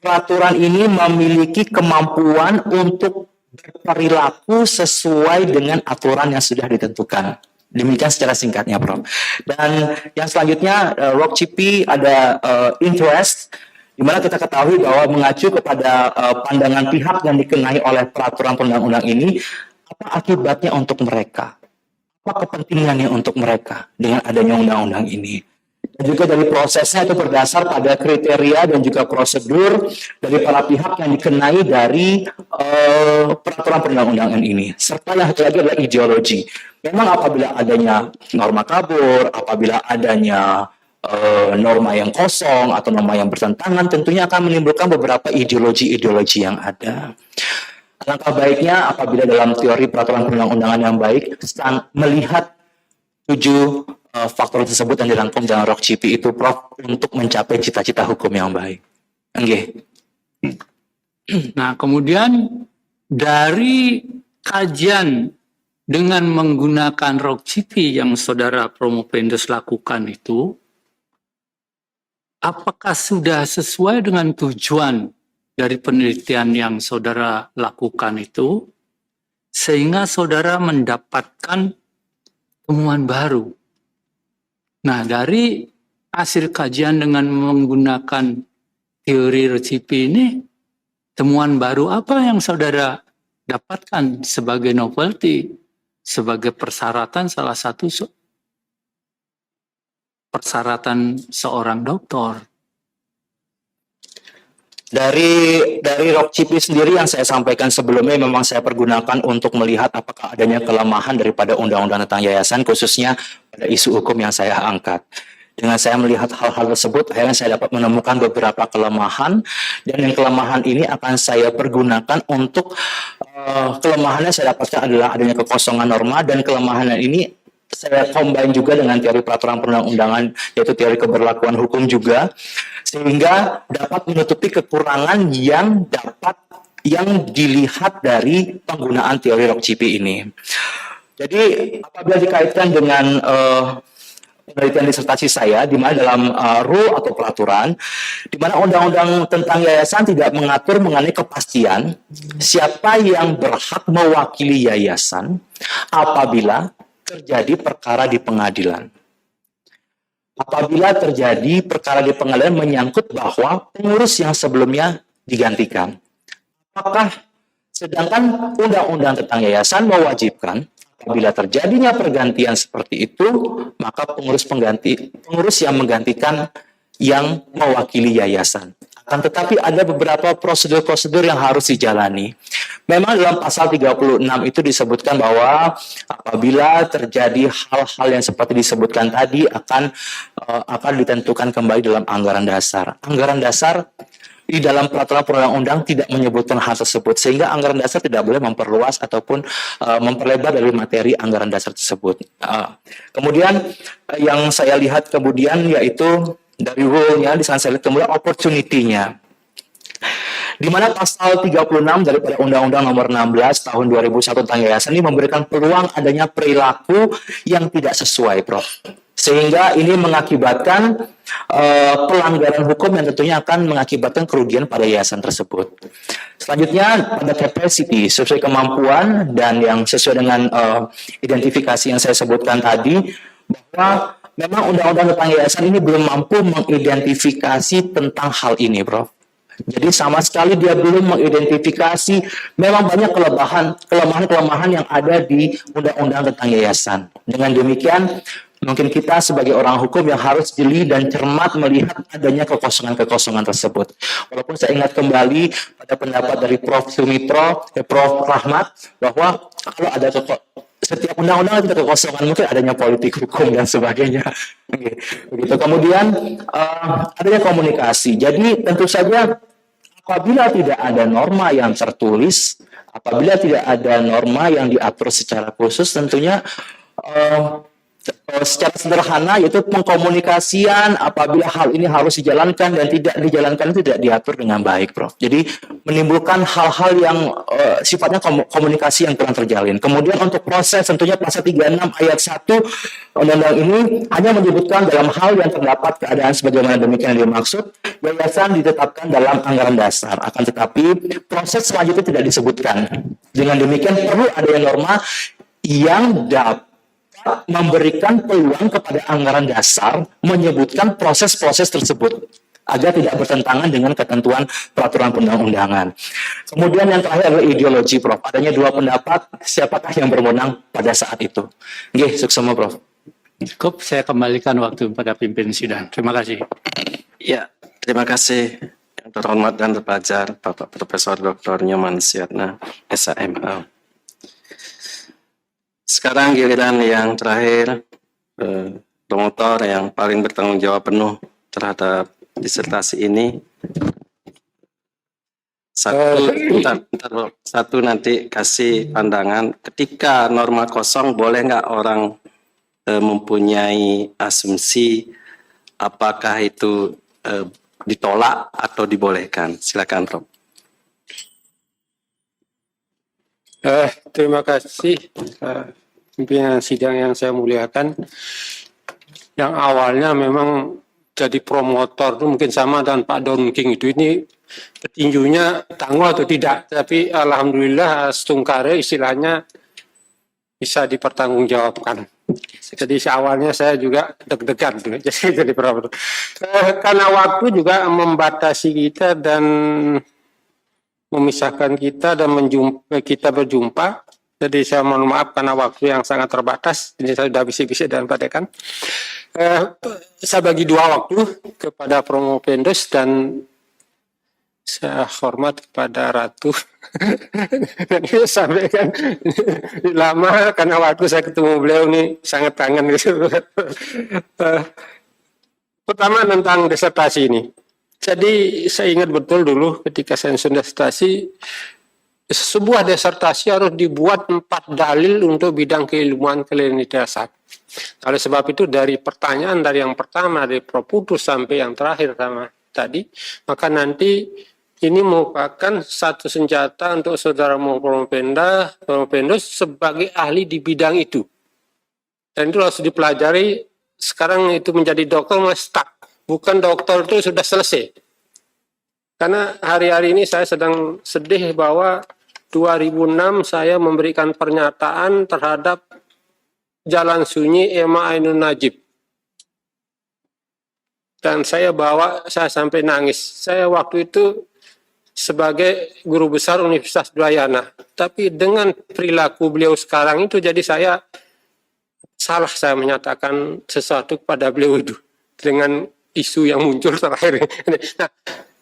peraturan ini memiliki kemampuan untuk berperilaku sesuai dengan aturan yang sudah ditentukan. Demikian secara singkatnya, Prof. Dan yang selanjutnya, Roccipi ada interest, di mana kita ketahui bahwa mengacu kepada pandangan pihak yang dikenai oleh peraturan perundang-undang ini, apa akibatnya untuk mereka? Apa kepentingannya untuk mereka dengan adanya undang-undang ini? Dan juga dari prosesnya itu berdasar pada kriteria dan juga prosedur dari para pihak yang dikenai dari peraturan perundang-undangan ini. Serta yang satu lagi adalah ideologi. Memang apabila adanya norma kabur, apabila adanya norma yang kosong atau norma yang bertentangan, tentunya akan menimbulkan beberapa ideologi-ideologi yang ada. Alangkah baiknya apabila dalam teori peraturan perundang-undangan yang baik, melihat 7 faktor tersebut yang dirangkum dalam Roccipi itu, Prof, untuk mencapai cita-cita hukum yang baik. Oke. Nah, kemudian dari kajian dengan menggunakan Roccipi yang saudara Promopendus lakukan itu, apakah sudah sesuai dengan tujuan dari penelitian yang saudara lakukan itu, sehingga saudara mendapatkan temuan baru? Nah, dari hasil kajian dengan menggunakan teori Roccipi ini, temuan baru apa yang saudara dapatkan sebagai novelty, sebagai persyaratan salah satu persyaratan seorang doktor? Dari Roccipi sendiri yang saya sampaikan sebelumnya memang saya pergunakan untuk melihat apakah adanya kelemahan daripada undang-undang tentang yayasan, khususnya pada isu hukum yang saya angkat. Dengan saya melihat hal-hal tersebut, akhirnya saya dapat menemukan beberapa kelemahan, dan yang kelemahan ini akan saya pergunakan untuk kelemahannya saya dapatkan adalah adanya kekosongan norma, dan kelemahan ini saya combine juga dengan teori peraturan perundang-undangan, yaitu teori keberlakuan hukum juga, sehingga dapat menutupi kekurangan yang dilihat dari penggunaan teori ROCCP ini. Jadi apabila dikaitkan dengan penelitian disertasi saya, di mana dalam rule atau peraturan, di mana undang-undang tentang yayasan tidak mengatur mengenai kepastian siapa yang berhak mewakili yayasan apabila terjadi perkara di pengadilan. Apabila terjadi perkara di pengadilan menyangkut bahwa pengurus yang sebelumnya digantikan. Apakah sedangkan undang-undang tentang yayasan mewajibkan apabila terjadinya pergantian seperti itu, maka pengurus yang menggantikan yang mewakili yayasan. Akan tetapi ada beberapa prosedur-prosedur yang harus dijalani. Memang dalam pasal 36 itu disebutkan bahwa apabila terjadi hal-hal yang seperti disebutkan tadi akan ditentukan kembali dalam anggaran dasar. Anggaran dasar di dalam peraturan perundang-undang tidak menyebutkan hal tersebut, sehingga anggaran dasar tidak boleh memperluas ataupun memperlebar dari materi anggaran dasar tersebut. Kemudian yang saya lihat kemudian yaitu dari rule-nya, di sana saya lihat kemudian opportunity-nya. Di mana pasal 36 daripada Undang-Undang Nomor 16 Tahun 2001 tentang yayasan ini memberikan peluang adanya perilaku yang tidak sesuai, Prof. Sehingga ini mengakibatkan pelanggaran hukum yang tentunya akan mengakibatkan kerugian pada yayasan tersebut. Selanjutnya pada capacity, sesuai kemampuan dan yang sesuai dengan identifikasi yang saya sebutkan tadi, bahwa memang undang-undang tentang yayasan ini belum mampu mengidentifikasi tentang hal ini, Prof. Jadi sama sekali dia belum mengidentifikasi memang banyak kelemahan-kelemahan yang ada di undang-undang tentang yayasan. Dengan demikian, mungkin kita sebagai orang hukum yang harus jeli dan cermat melihat adanya kekosongan-kekosongan tersebut. Walaupun saya ingat kembali pada pendapat dari Prof. Sumitro, Prof. Rahmat, bahwa kalau ada setiap undang-undang ada kekosongan, mungkin adanya politik hukum dan sebagainya. Begitu. Kemudian adanya komunikasi. Jadi tentu saja apabila tidak ada norma yang tertulis, apabila tidak ada norma yang diatur secara khusus, tentunya secara sederhana yaitu pengkomunikasian apabila hal ini harus dijalankan dan tidak dijalankan itu tidak diatur dengan baik, Prof. Jadi menimbulkan hal-hal yang sifatnya komunikasi yang kurang terjalin. Kemudian untuk proses tentunya pasal 36 ayat 1 undang-undang ini hanya menyebutkan dalam hal yang terdapat keadaan sebagaimana demikian yang dimaksud, yayasan ditetapkan dalam anggaran dasar. Akan tetapi proses selanjutnya tidak disebutkan. Dengan demikian perlu adanya norma yang dapat memberikan peluang kepada anggaran dasar menyebutkan proses-proses tersebut agar tidak bertentangan dengan ketentuan peraturan perundang-undangan. Kemudian yang terakhir adalah ideologi, Prof. Adanya dua pendapat, siapakah yang berwenang pada saat itu. Oke, sukses, Prof. Cukup, saya kembalikan waktu pada pimpinan sidang. Terima kasih. Ya, terima kasih yang terhormat dan terpelajar Bapak Profesor Dr. Nyoman Siatna, SHMH. Sekarang giliran yang terakhir, promotor yang paling bertanggung jawab penuh terhadap disertasi ini. Satu nanti kasih pandangan, ketika norma kosong boleh nggak orang mempunyai asumsi apakah itu ditolak atau dibolehkan? Silakan, Prof. Terima kasih pimpinan sidang yang saya muliakan. Yang awalnya memang jadi promotor itu mungkin sama dengan Pak Don King itu, ini petinjunya tangguh atau tidak, tapi alhamdulillah setungkare istilahnya bisa dipertanggungjawabkan. Jadi awalnya saya juga deg-degan jadi promotor. Karena waktu juga membatasi kita dan memisahkan kita dan kita berjumpa. Jadi saya mohon maaf karena waktu yang sangat terbatas. Ini saya sudah bisik-bisik dan padekan. Saya bagi dua waktu kepada Promo Pendes dan saya hormat kepada Ratu. Dan saya sampaikan lama karena waktu saya ketemu beliau ini sangat kangen gitu. Pertama tentang disertasi ini. Jadi saya ingat betul dulu ketika saya sudah disertasi, sebuah disertasi harus dibuat 4 dalil untuk bidang keilmuan kelinitasan. Oleh sebab itu dari pertanyaan dari yang pertama dari Proputus sampai yang terakhir sama tadi, maka nanti ini merupakan satu senjata untuk saudara Promopendus sebagai ahli di bidang itu. Dan itu harus dipelajari. Sekarang itu menjadi dokter mulai stuck. Bukan dokter itu sudah selesai. Karena hari-hari ini saya sedang sedih bahwa 2006 saya memberikan pernyataan terhadap Jalan Sunyi Ema Ainun Najib. Dan saya sampai nangis. Saya waktu itu sebagai guru besar Universitas Udayana. Tapi dengan perilaku beliau sekarang itu jadi saya salah saya menyatakan sesuatu kepada beliau itu. Dengan isu yang muncul terakhir. Nah,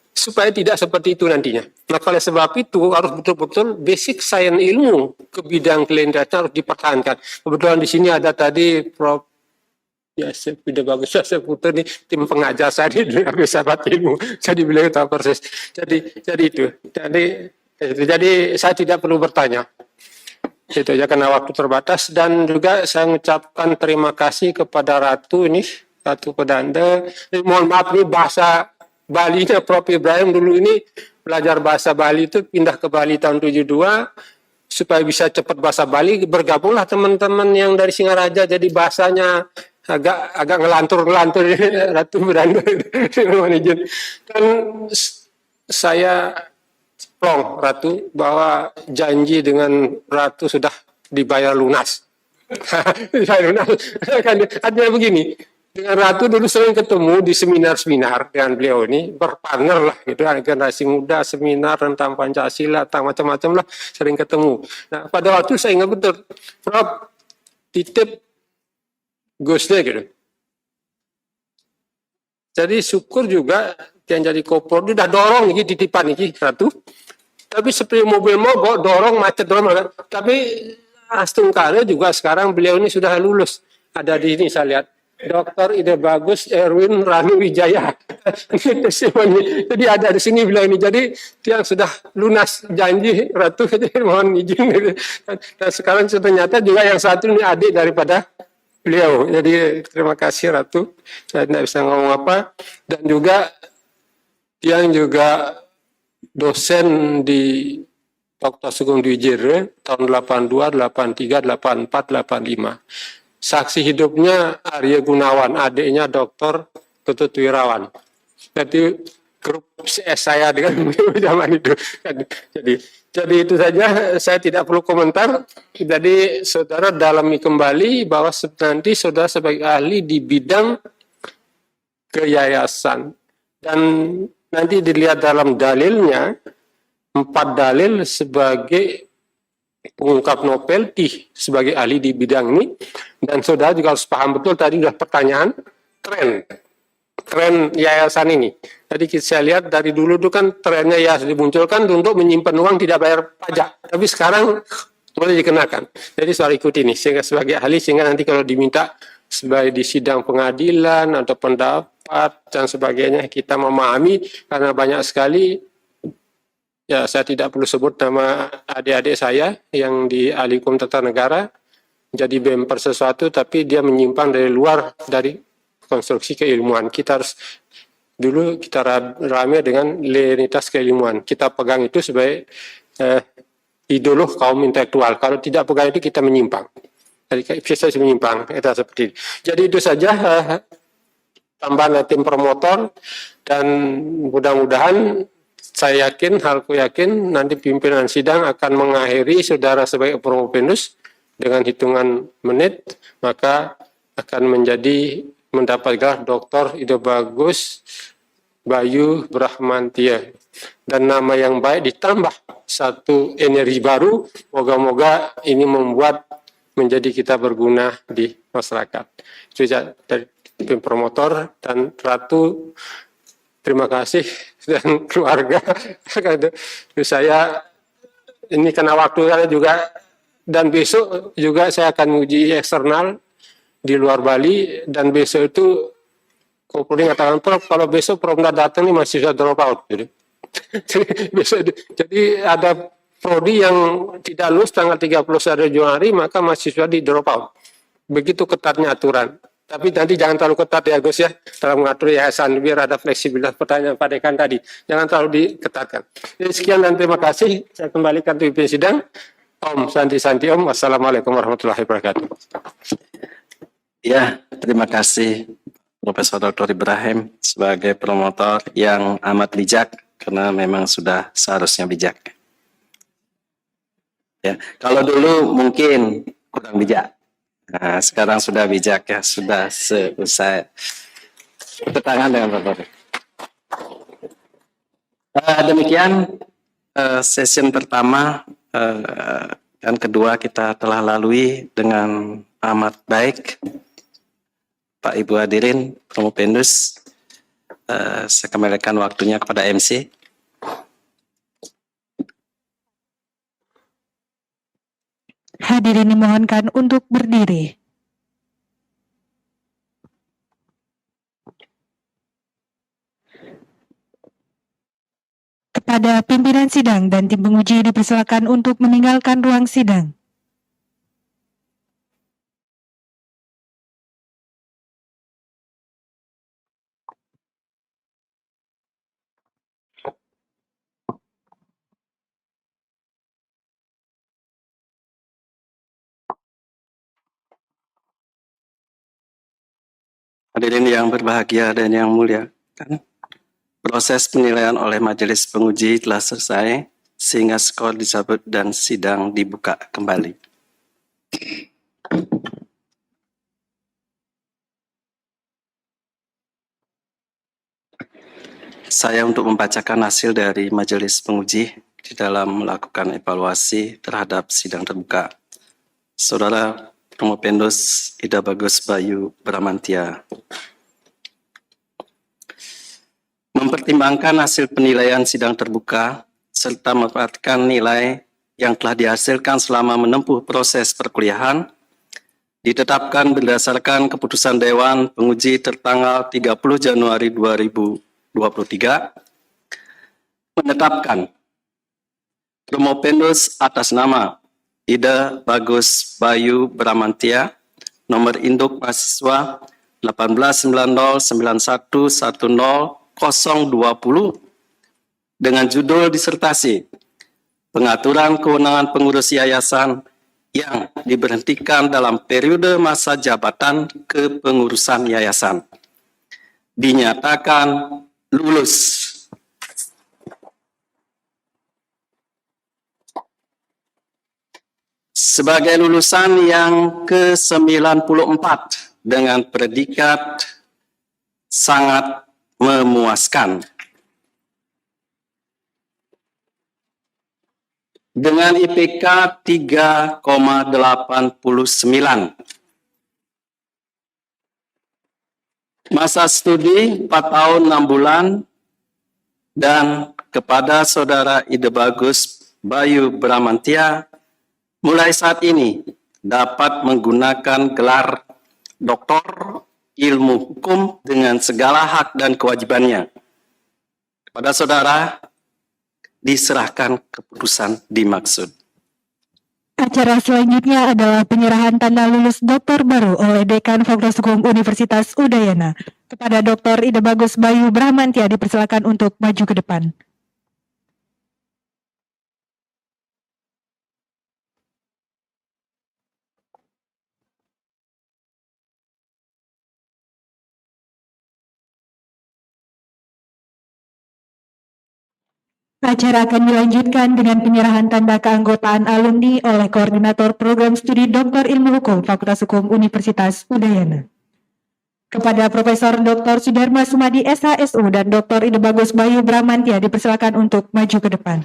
supaya tidak seperti itu nantinya. Nah, oleh sebab itu harus betul-betul basic science ilmu ke bidang kelinitasan harus dipertahankan. Kebetulan di sini ada tadi Prof. Ya, sudah bagus saya putar nih tim pengajar saya di sahabat ilmu. Jadi beliau tahu persis. Jadi itu. Jadi saya tidak perlu bertanya. Itu aja karena waktu terbatas dan juga saya mengucapkan terima kasih kepada Ratu ini. Ratu Pedanda, mohon maaf nih bahasa Bali-nya Prof. Ibrahim dulu ini belajar bahasa Bali itu pindah ke Bali tahun 72 supaya bisa cepat bahasa Bali, bergabunglah teman-teman yang dari Singaraja jadi bahasanya agak ngelantur-ngelantur Ratu Pedanda. Dan saya plong Ratu bahwa janji dengan Ratu sudah dibayar lunas. Artinya begini, dengan Ratu dulu sering ketemu di seminar-seminar dengan beliau ini, berpartner lah gitu, generasi muda, seminar tentang Pancasila, tentang macam-macam lah, sering ketemu. Nah, pada waktu saya ingat betul, Prof. titip Gusnya gitu. Jadi syukur juga yang jadi kopor, dia udah dorong nih titipan nih Ratu. Tapi seperti mobil mogok, dorong macet, dorong. Tapi Astungkara juga sekarang beliau ini sudah lulus. Ada di ini saya lihat. Dr. Ide Bagus Erwin Ranu Wijaya. Jadi ada di sini beliau ini. Jadi yang sudah lunas janji Ratu, jadi mohon izin. Dan sekarang ternyata juga yang satu ini adik daripada beliau. Jadi terima kasih Ratu. Saya tidak bisa ngomong apa. Dan juga yang juga dosen di Dr. Sugeng Dwi Jere tahun 82, 83, 84, 85. Saksi hidupnya Arya Gunawan, adiknya Dr. Tutut Wirawan. Jadi grup CS saya dengan zaman itu. Jadi itu saja, saya tidak perlu komentar. Jadi saudara dalami kembali bahwa nanti saudara sebagai ahli di bidang keyayasan. Dan nanti dilihat dalam dalilnya, 4 dalil sebagai pengungkap novelty sebagai ahli di bidang ini. Dan saudara juga harus paham betul tadi sudah pertanyaan tren yayasan ini. Jadi saya lihat dari dulu itu kan trennya ya dimunculkan untuk menyimpan uang tidak bayar pajak. Tapi sekarang boleh dikenakan. Jadi soal ikut ini sehingga sebagai ahli, sehingga nanti kalau diminta sebagai di sidang pengadilan atau pendapat dan sebagainya kita memahami, karena banyak sekali. Ya, saya tidak perlu sebut nama adik-adik saya yang di ahli hukum tata negara, jadi bemper sesuatu, tapi dia menyimpang dari luar dari konstruksi keilmuan. Kita harus dulu kita rame dengan linearitas keilmuan. Kita pegang itu sebagai ideolog kaum intelektual. Kalau tidak pegang itu kita menyimpang. Jadi bisa menyimpang. Itu seperti itu. Jadi itu saja tambahan tim promotor, dan mudah-mudahan saya yakin nanti pimpinan sidang akan mengakhiri saudara sebagai Promopendus dengan hitungan menit, maka akan mendapat gelar Dr. Ide Bagus Bayu Brahmantia. Dan nama yang baik ditambah satu energi baru, moga-moga ini membuat menjadi kita berguna di masyarakat. Itu dari tim promotor dan Ratu. Terima kasih dan keluarga. Saya ini karena waktu saya juga, dan besok juga saya akan uji eksternal di luar Bali, dan besok itu Kapolri mengatakan, Prof, kalau besok Prof nggak datang nih mahasiswa drop out. Jadi ada prodi yang tidak lulus tanggal 31 Januari, maka mahasiswa di drop out. Begitu ketatnya aturan. Tapi nanti jangan terlalu ketat ya Gus ya, dalam mengatur yayasan, biar ada fleksibilitas. Pertanyaan Pak Dekan tadi, jangan terlalu diketatkan. Jadi sekian dan terima kasih. Saya kembalikan ke pimpin sidang. Om Santi Om. Wassalamualaikum warahmatullahi wabarakatuh. Ya, terima kasih Profesor Dr. Ibrahim sebagai promotor yang amat bijak karena memang sudah seharusnya bijak. Ya, kalau dulu mungkin kurang bijak. Nah, sekarang sudah bijak ya, sudah selesai. Tangan dengan Bapak. Demikian session pertama dan kedua kita telah lalui dengan amat baik. Pak Ibu hadirin, Promopendus, saya kembalikan waktunya kepada MC. Hadirin dimohonkan untuk berdiri. Kepada pimpinan sidang dan tim penguji dipersilakan untuk meninggalkan ruang sidang. Hadirin yang berbahagia dan yang mulia, proses penilaian oleh majelis penguji telah selesai sehingga skor dicabut dan sidang dibuka kembali. Saya untuk membacakan hasil dari majelis penguji di dalam melakukan evaluasi terhadap sidang terbuka. Saudara Promopendus Ida Bagus Bayu Bramantia mempertimbangkan hasil penilaian sidang terbuka serta memperhatikan nilai yang telah dihasilkan selama menempuh proses perkuliahan, ditetapkan berdasarkan keputusan Dewan Penguji tertanggal 30 Januari 2023, menetapkan Promopendus atas nama Ida Bagus Bayu Bramantia, nomor induk mahasiswa 18909110020 dengan judul disertasi Pengaturan Kewenangan Pengurus Yayasan yang diberhentikan dalam periode masa jabatan kepengurusan yayasan. Dinyatakan lulus. Sebagai lulusan yang ke-94 dengan predikat sangat memuaskan. Dengan IPK 3,89. Masa studi 4 tahun 6 bulan dan kepada Saudara Ida Bagus Bayu Bramantia mulai saat ini dapat menggunakan gelar Doktor Ilmu Hukum dengan segala hak dan kewajibannya. Kepada saudara diserahkan keputusan dimaksud. Acara selanjutnya adalah penyerahan tanda lulus doktor baru oleh Dekan Fakultas Hukum Universitas Udayana. Kepada Dr. Ida Bagus Bayu Bramantia dipersilakan untuk maju ke depan. Acara akan dilanjutkan dengan penyerahan tanda keanggotaan alumni oleh Koordinator Program Studi Doktor Ilmu Hukum Fakultas Hukum Universitas Udayana. Kepada Profesor Dr. Sudarma Sumadi SHSU dan Dr. Ida Bagus Bayu Bramantia dipersilakan untuk maju ke depan.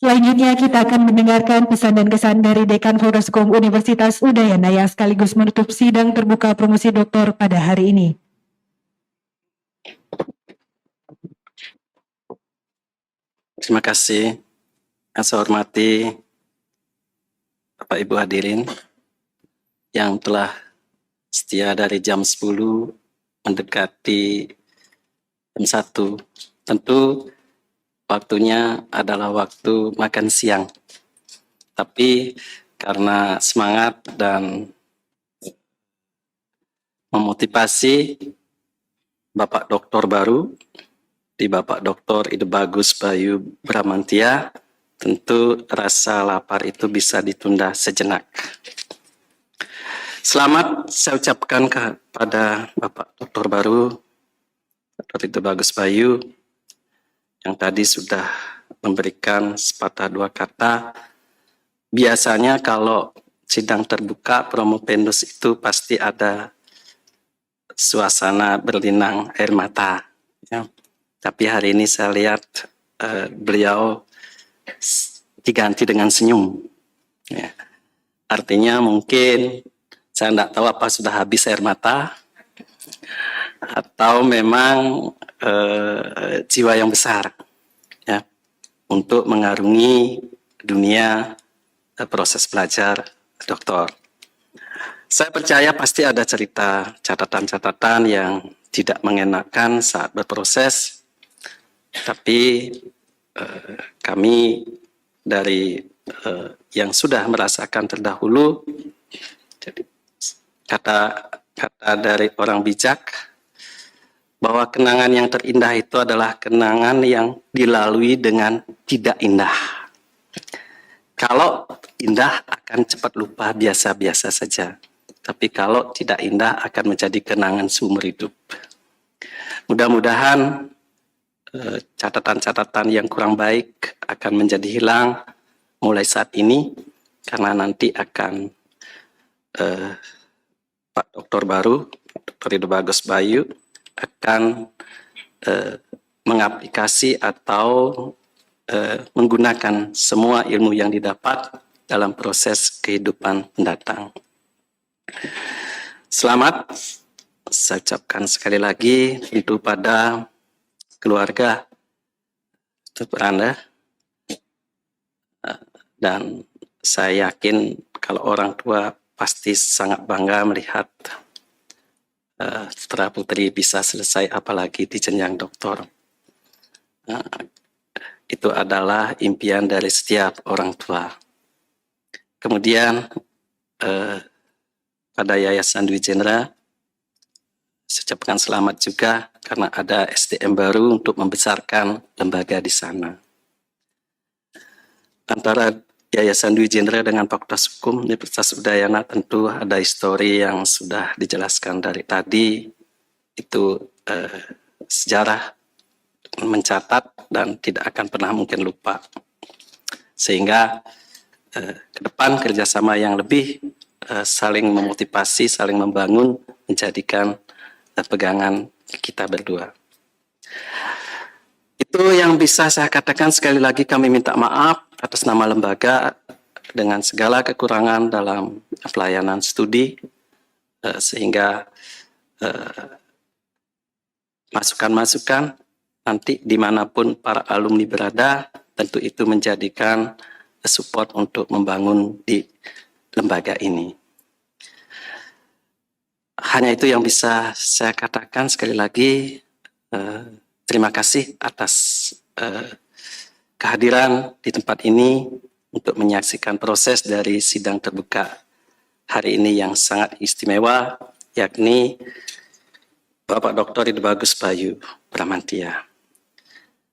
Selanjutnya kita akan mendengarkan pesan dan kesan dari Dekan Fakultas Hukum Universitas Udayana yang sekaligus menutup sidang terbuka promosi doktor pada hari ini. Terima kasih. Yang saya hormati Bapak Ibu hadirin yang telah setia dari jam 10 mendekati jam 1. Tentu waktunya adalah waktu makan siang. Tapi karena semangat dan memotivasi Bapak Doktor baru, di Bapak Doktor Ide Bagus Bayu Bramantia, tentu rasa lapar itu bisa ditunda sejenak. Selamat saya ucapkan kepada Bapak Doktor baru, Dr. Ide Bagus Bayu, yang tadi sudah memberikan sepatah dua kata. Biasanya kalau sidang terbuka Promopendus itu pasti ada suasana berlinang air mata. Ya. Tapi hari ini saya lihat beliau diganti dengan senyum. Ya. Artinya mungkin saya tidak tahu apa sudah habis air mata atau memang jiwa yang besar ya untuk mengarungi dunia proses belajar doktor. Saya percaya pasti ada cerita catatan-catatan yang tidak mengenakan saat berproses, tapi kami dari yang sudah merasakan terdahulu, jadi kata dari orang bijak bahwa kenangan yang terindah itu adalah kenangan yang dilalui dengan tidak indah. Kalau indah akan cepat lupa, biasa-biasa saja. Tapi kalau tidak indah akan menjadi kenangan seumur hidup. Mudah-mudahan catatan-catatan yang kurang baik akan menjadi hilang mulai saat ini, karena nanti akan Pak Doktor baru, Dr. Ide Bagus Bayu, akan mengaplikasi atau menggunakan semua ilmu yang didapat dalam proses kehidupan mendatang. Selamat saya ucapkan sekali lagi tentu pada keluarga tutur Anda, dan saya yakin kalau orang tua pasti sangat bangga melihat putra putri bisa selesai apalagi di jenjang doktor. Itu adalah impian dari setiap orang tua. Kemudian pada Yayasan Dwi Jendra, saya ucapkan selamat juga karena ada SDM baru untuk membesarkan lembaga di sana. Antara Yayasan Dwi Jendra dengan Fakultas Hukum Universitas Udayana tentu ada histori yang sudah dijelaskan dari tadi. Itu sejarah mencatat dan tidak akan pernah mungkin lupa. Sehingga ke depan kerjasama yang lebih saling memotivasi, saling membangun, menjadikan pegangan kita berdua. Itu yang bisa saya katakan. Sekali lagi kami minta maaf atas nama lembaga dengan segala kekurangan dalam pelayanan studi, sehingga masukan-masukan nanti dimanapun para alumni berada, tentu itu menjadikan support untuk membangun di lembaga ini. Hanya itu yang bisa saya katakan. Sekali lagi terima kasih atas kehadiran di tempat ini untuk menyaksikan proses dari sidang terbuka hari ini yang sangat istimewa, yakni Bapak Dr. Ide Bagus Bayu Bramantia.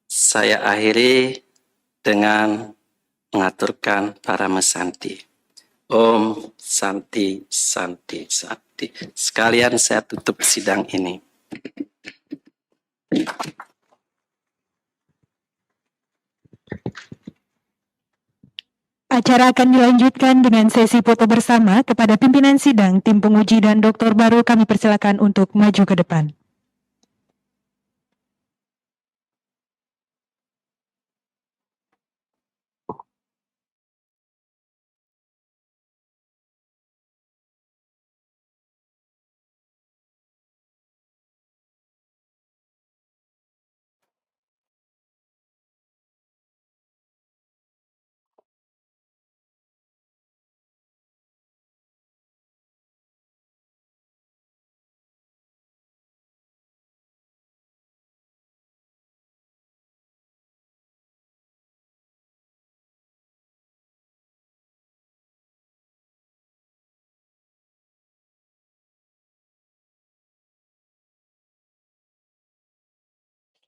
Saya akhiri dengan mengaturkan Parama Santi. Om Santi Santi Santi. Sekalian saya tutup sidang ini. Acara akan dilanjutkan dengan sesi foto bersama. Kepada pimpinan sidang, tim penguji dan doktor baru kami persilakan untuk maju ke depan.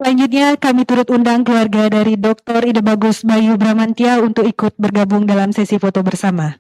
Selanjutnya kami turut undang keluarga dari Dr. Ida Bagus Bayu Bramantia untuk ikut bergabung dalam sesi foto bersama.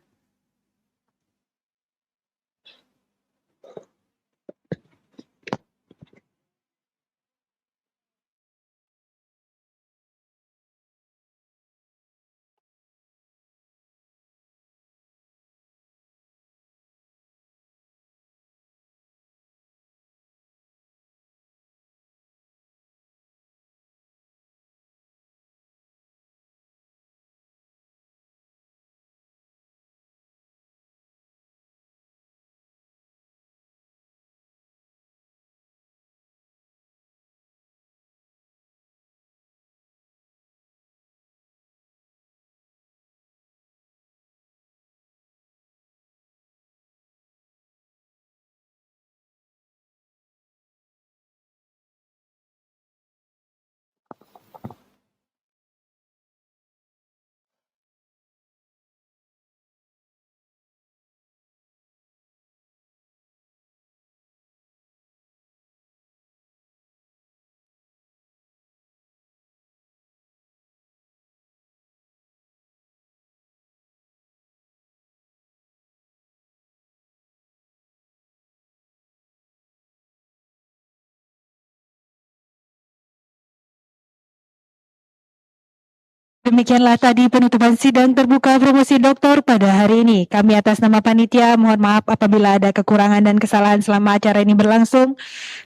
Demikianlah tadi penutupan sidang terbuka promosi doktor pada hari ini. Kami atas nama panitia mohon maaf apabila ada kekurangan dan kesalahan selama acara ini berlangsung.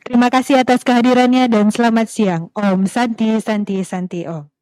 Terima kasih atas kehadirannya dan selamat siang. Om Santi Santi Santi Om.